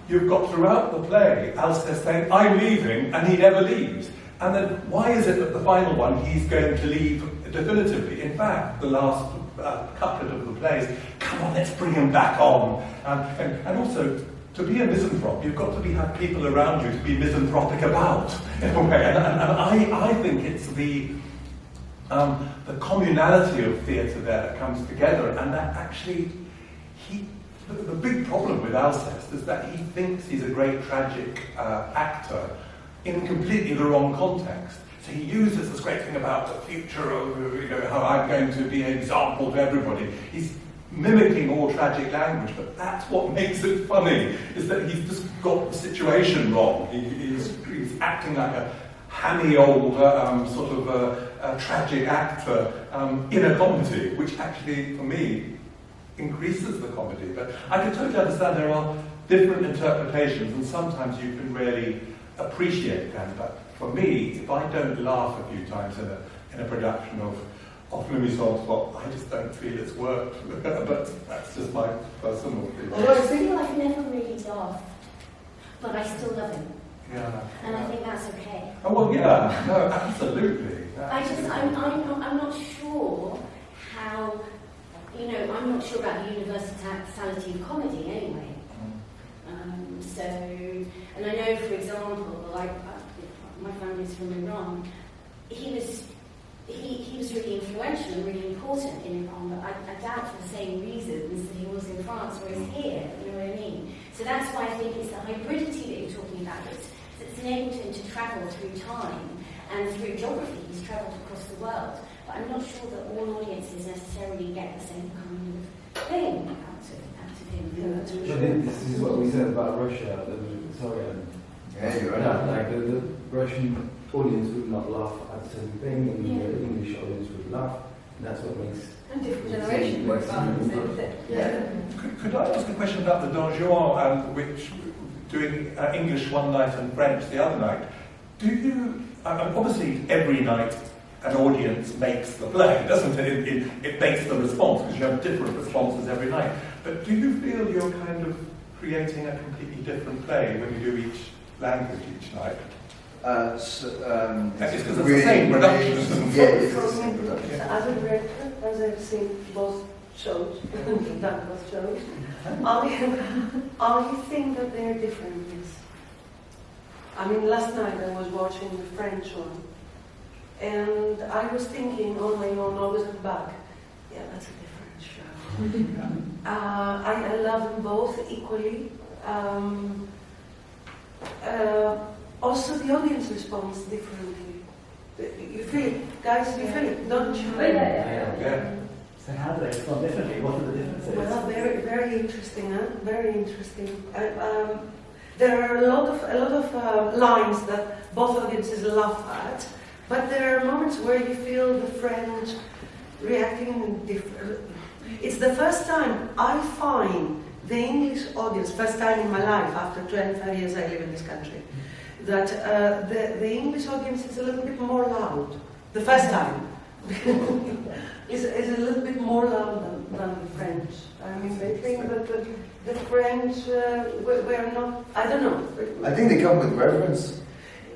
you've got throughout the play Alceste saying, "I'm leaving," and he never leaves. And then why is it that the final one he's going to leave definitively? In fact, the last couplet of the play is, "Come on, let's bring him back on." And also, to be a misanthrope, you've got to have people around you to be misanthropic about, in a way. And I think it's the communality of theatre there that comes together, and that actually, the big problem with Alceste is that he thinks he's a great tragic actor in completely the wrong context. So he uses this great thing about the future of, how I'm going to be an example to everybody. He's mimicking all tragic language, but that's what makes it funny, is that he's just got the situation wrong. He's acting like a hammy old sort of a tragic actor in a comedy, which actually, for me, increases the comedy. But I can totally understand there are different interpretations, and sometimes you can really appreciate them. But for me, if I don't laugh a few times in a production of Le Misanthrope, I just don't feel it's worked. But that's just my personal feeling. Well, I feel I've never really laughed, but I still love him. Yeah. And I think that's okay. Oh well, yeah, no, absolutely. I'm not sure how, I'm not sure about the universality of comedy anyway. And I know, for example, like my family's from Iran. He was really influential and really important in Iran, but I doubt for the same reasons that he was in France or is here. You know what I mean? So that's why I think it's the hybridity that you're talking about. It's enabled him to travel through time and through geography. He's travelled across the world, but I'm not sure that all audiences necessarily get the same kind of thing out of him. Yeah, this is what we said about Russia. Yeah, you're right. Like the Russian audience would not laugh at the same thing, and the English audience would laugh. And that's what makes. And different generations work hard, isn't it? Yeah. Could I ask a question about the Don Juan, which doing English one night and French the other night? Do you obviously every night an audience makes the play, doesn't it? It makes the response because you have different responses every night. But do you feel you're kind of creating a completely different play when you do each language each night? It's because it's the same production. Yeah, it's the same production. As a director, as I've seen both shows, that was shows, I think that they're different, yes. I mean, last night I was watching the French one, and I was thinking on my own, always at the back, yeah, that's a different show. I love them both equally. Also, the audience responds differently. You feel it, guys, you feel it, don't you? Yeah. So how do they respond differently? What are the differences? Well, very, very interesting, huh? Very interesting. There are a lot of lines that both audiences laugh at, but there are moments where you feel the French reacting different. It's the first time I find the English audience, first time in my life, after 25 years I live in this country, that the English audience is a little bit more loud. The first time. is a little bit more loud than the French. I mean, they think that the French were not, I don't know. I think they come with reverence.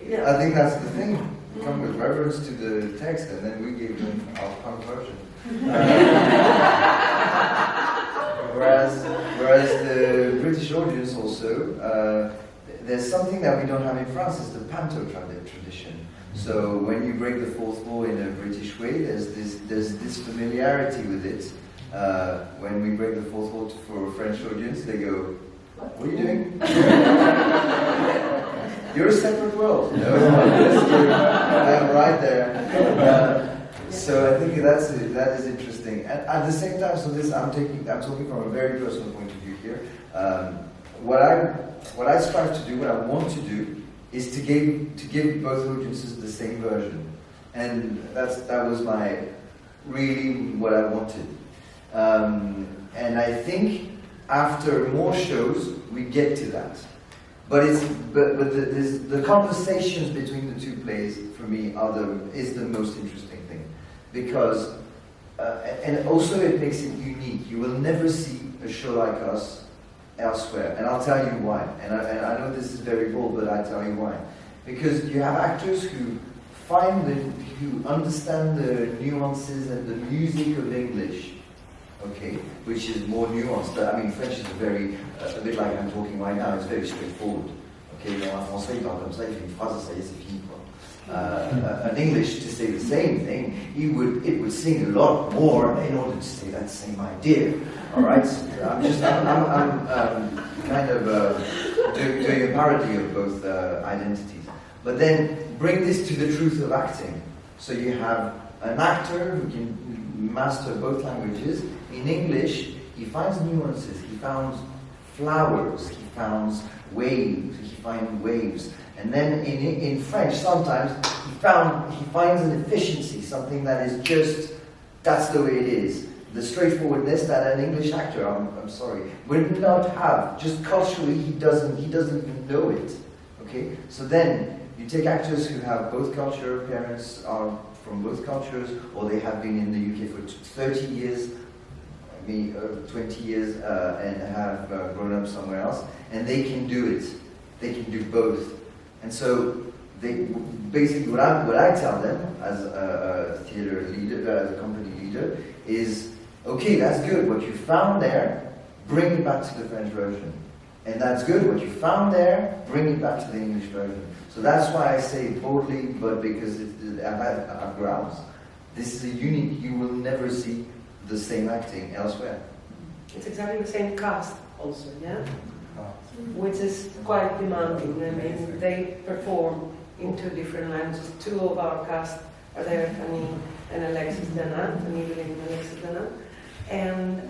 Yeah. I think that's the thing. They come with reverence to the text, and then we give them our punk version. Whereas the British audience also, there's something that we don't have in France, is the panto tradition. So when you break the fourth wall in a British way, there's this familiarity with it. When we break the fourth wall for a French audience, they go, "What are you doing? You're a separate world." No, I'm right there. So I think that is interesting. And at the same time, so this I'm talking from a very personal point of view here. What I strive to do, what I want to do, is to give both audiences the same version, and that was really what I wanted. And I think after more shows we get to that. But the conversations between the two plays for me is the most interesting thing, because and also it makes it unique. You will never see a show like us elsewhere, and I'll tell you why. And I know this is very bold, but I tell you why. Because you have actors who understand the nuances and the music of English, okay, which is more nuanced. But I mean, French is a bit like I'm talking right now. It's very straightforward. Okay, en français, il parle comme ça, il fait une phrase, ça y est, c'est fini, quoi. In English, to say the same thing, it would sing a lot more in order to say that same idea. All right, I'm kind of doing a parody of both identities. But then bring this to the truth of acting. So you have an actor who can master both languages. In English, he finds nuances. He finds flowers. He finds waves. And then in French, sometimes he finds an efficiency, something that is just, that's the way it is. The straightforwardness that an English actor, I'm sorry, would not have. Just culturally, he doesn't even know it. Okay? So then, you take actors who have both culture, parents are from both cultures, or they have been in the UK for 30 years, maybe 20 years, and have grown up somewhere else, and they can do it. They can do both. And so, basically what I tell them as a theatre leader, as a company leader, is, okay, that's good. What you found there, bring it back to the French version. And that's good. What you found there, bring it back to the English version. So that's why I say it boldly, but because I have grounds. This is a unique. You will never see the same acting elsewhere. It's exactly the same cast, also, yeah. Which is quite demanding. I mean, they perform in two different languages. Two of our cast are there, Fanny and Alexis Dana, Fanny and Alexis Dana. And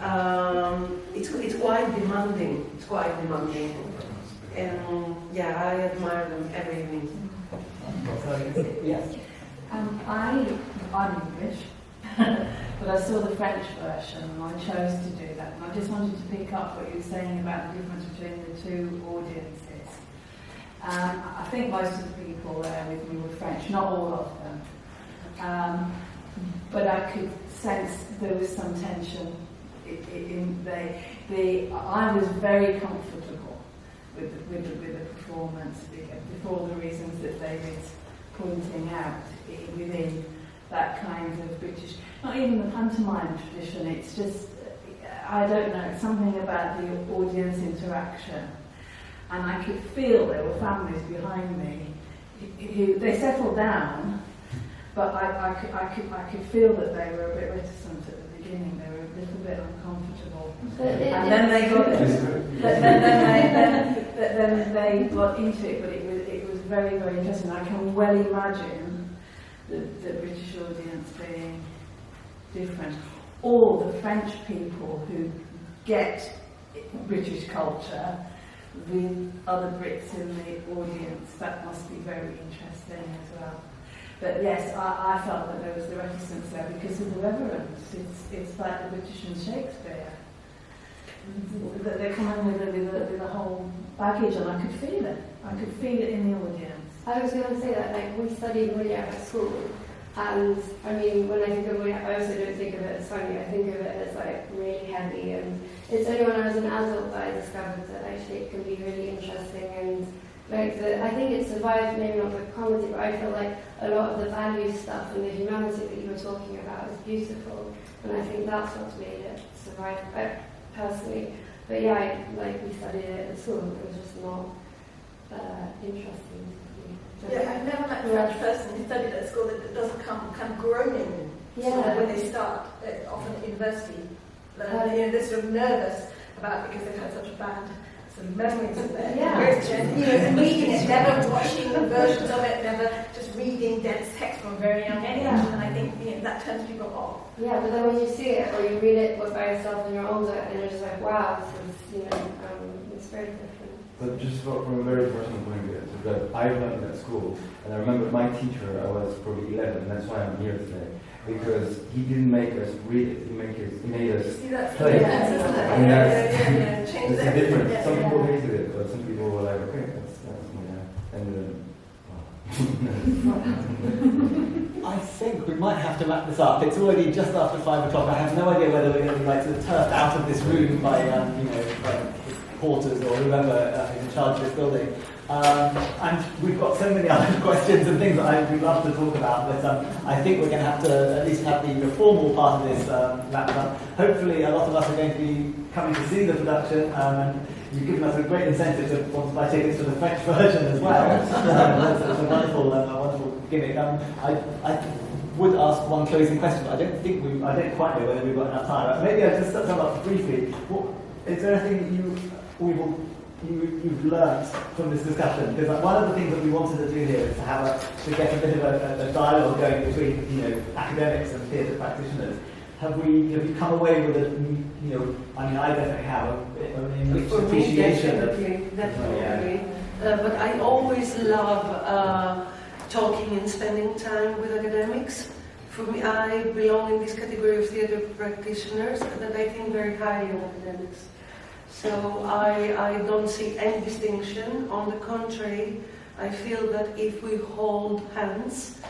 it's quite demanding. It's quite demanding. And yeah, I admire them every evening. Yes. I'm English, but I saw the French version and I chose to do that. And I just wanted to pick up what you were saying about the difference between the two audiences. I think most of the people there with me were French, not all of them. But I could sense there was some tension. I was very comfortable with the performance for all the reasons that David's pointing out within that kind of British, not even the pantomime tradition. It's just, I don't know, something about the audience interaction, and I could feel there were families behind me who they settled down. But I could feel that they were a bit reticent at the beginning. They were a little bit uncomfortable, and then they got then they got into it. But it was very, very interesting. I can well imagine the British audience being different. All the French people who get British culture with other Brits in the audience, that must be very interesting as well. But yes, I felt that there was the reticence there because of the reverence. It's like the British and Shakespeare. That they're coming with a whole baggage, and I could feel it. I could feel it in the audience. I was going to say that, like, we studied Molière at school, and I mean, when I think of Molière, I also don't think of it as funny. I think of it as like really heavy, and it's only when I was an adult that I discovered that actually it can be really interesting and. Like I think it survived, maybe not the comedy, but I feel like a lot of the value stuff and the humanity that you were talking about is beautiful, and I think that's what's made it survive personally. But yeah, we studied it at school, it was just not interesting. Yeah, I've never met a French person who studied at school that doesn't come kind of groaning when they start, often at university. They're sort of nervous about because they've had such a bad sort of memories of it. Yeah. And reading it, never watching versions of it, never just reading dense text from a very young age. Yeah. And I think that turns people off. Yeah, but then when you see it or you read it by yourself in your own time, and you're just like, wow, this is, it's very different. But just from a very personal point of view, that I learned at school, and I remember my teacher, I was probably 11, and that's why I'm here today, because he didn't make us read it, he made us play it. I mean, that's the difference. Yeah, some people hated it, but some people were like, okay, that's I think we might have to wrap this up. It's already just after 5 o'clock. I have no idea whether we're going to be sort of turfed out of this room by by porters or whoever is in charge of this building. And we've got so many other questions and things that we'd love to talk about, but I think we're going to have to at least have the formal part of this wrapped up. Hopefully a lot of us are going to be coming to see the production, and you've given us a great incentive to want to buy tickets for the French version as well. It's a wonderful gimmick. I would ask one closing question, but I don't quite know whether we've got enough time. Maybe I'll just sum up briefly. Is there anything that you've learnt from this discussion? Because one of the things that we wanted to do here is to get a bit of a dialogue going between academics and theatre practitioners. Have you come away with I definitely have an enriched appreciation definitely. But I always love talking and spending time with academics. For me, I belong in this category of theatre practitioners that I think very highly of academics. So I don't see any distinction. On the contrary, I feel that if we hold hands,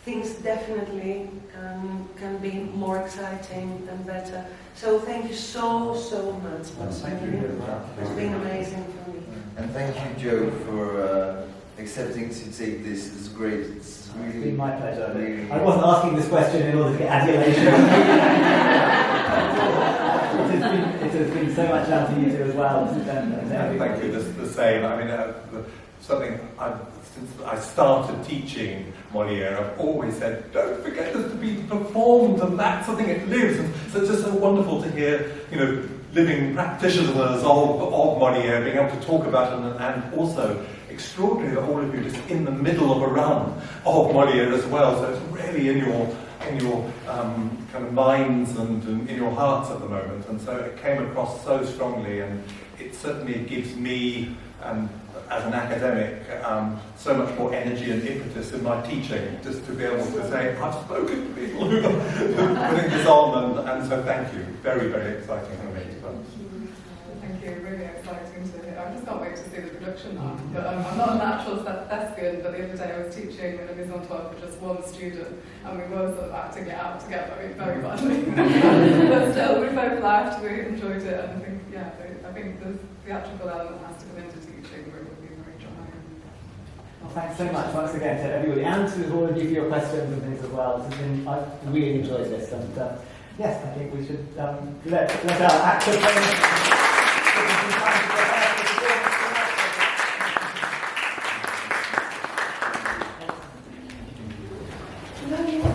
things definitely can be more exciting and better. So thank you so much. Thank you. It's been amazing for me. And thank you, Joe, for accepting to take this. It's great. It's been my pleasure. Really, I wasn't asking this question in order to get adulation. It has been so much down to you two as well. Thank you. The same. I mean, since I started teaching Molière, I've always said, don't forget this to be performed, and that's something it lives. And so it's just so wonderful to hear, living practitioners of Molière being able to talk about it, and also extraordinary that all of you are just in the middle of a run of Molière as well. So it's really in your kind of minds and in your hearts at the moment. And so it came across so strongly, and it certainly gives me, as an academic, so much more energy and impetus in my teaching, just to be able to say, I've spoken to people who are putting this on, and so thank you. Very, very exciting for me. Thank you, really exciting to hear. I just can't wait to see the production now. But I'm not a natural thespian, but the other day I was teaching in a mise en scène for just one student, and we were sort of acting it out together very badly. But still, we both laughed, we enjoyed it, and I think the theatrical element has to come into teaching. We're going to be very trying. Well, thanks so much once again to everybody, and to all of you for your questions and things as well. I've really enjoyed this, and yes, I think we should let our actor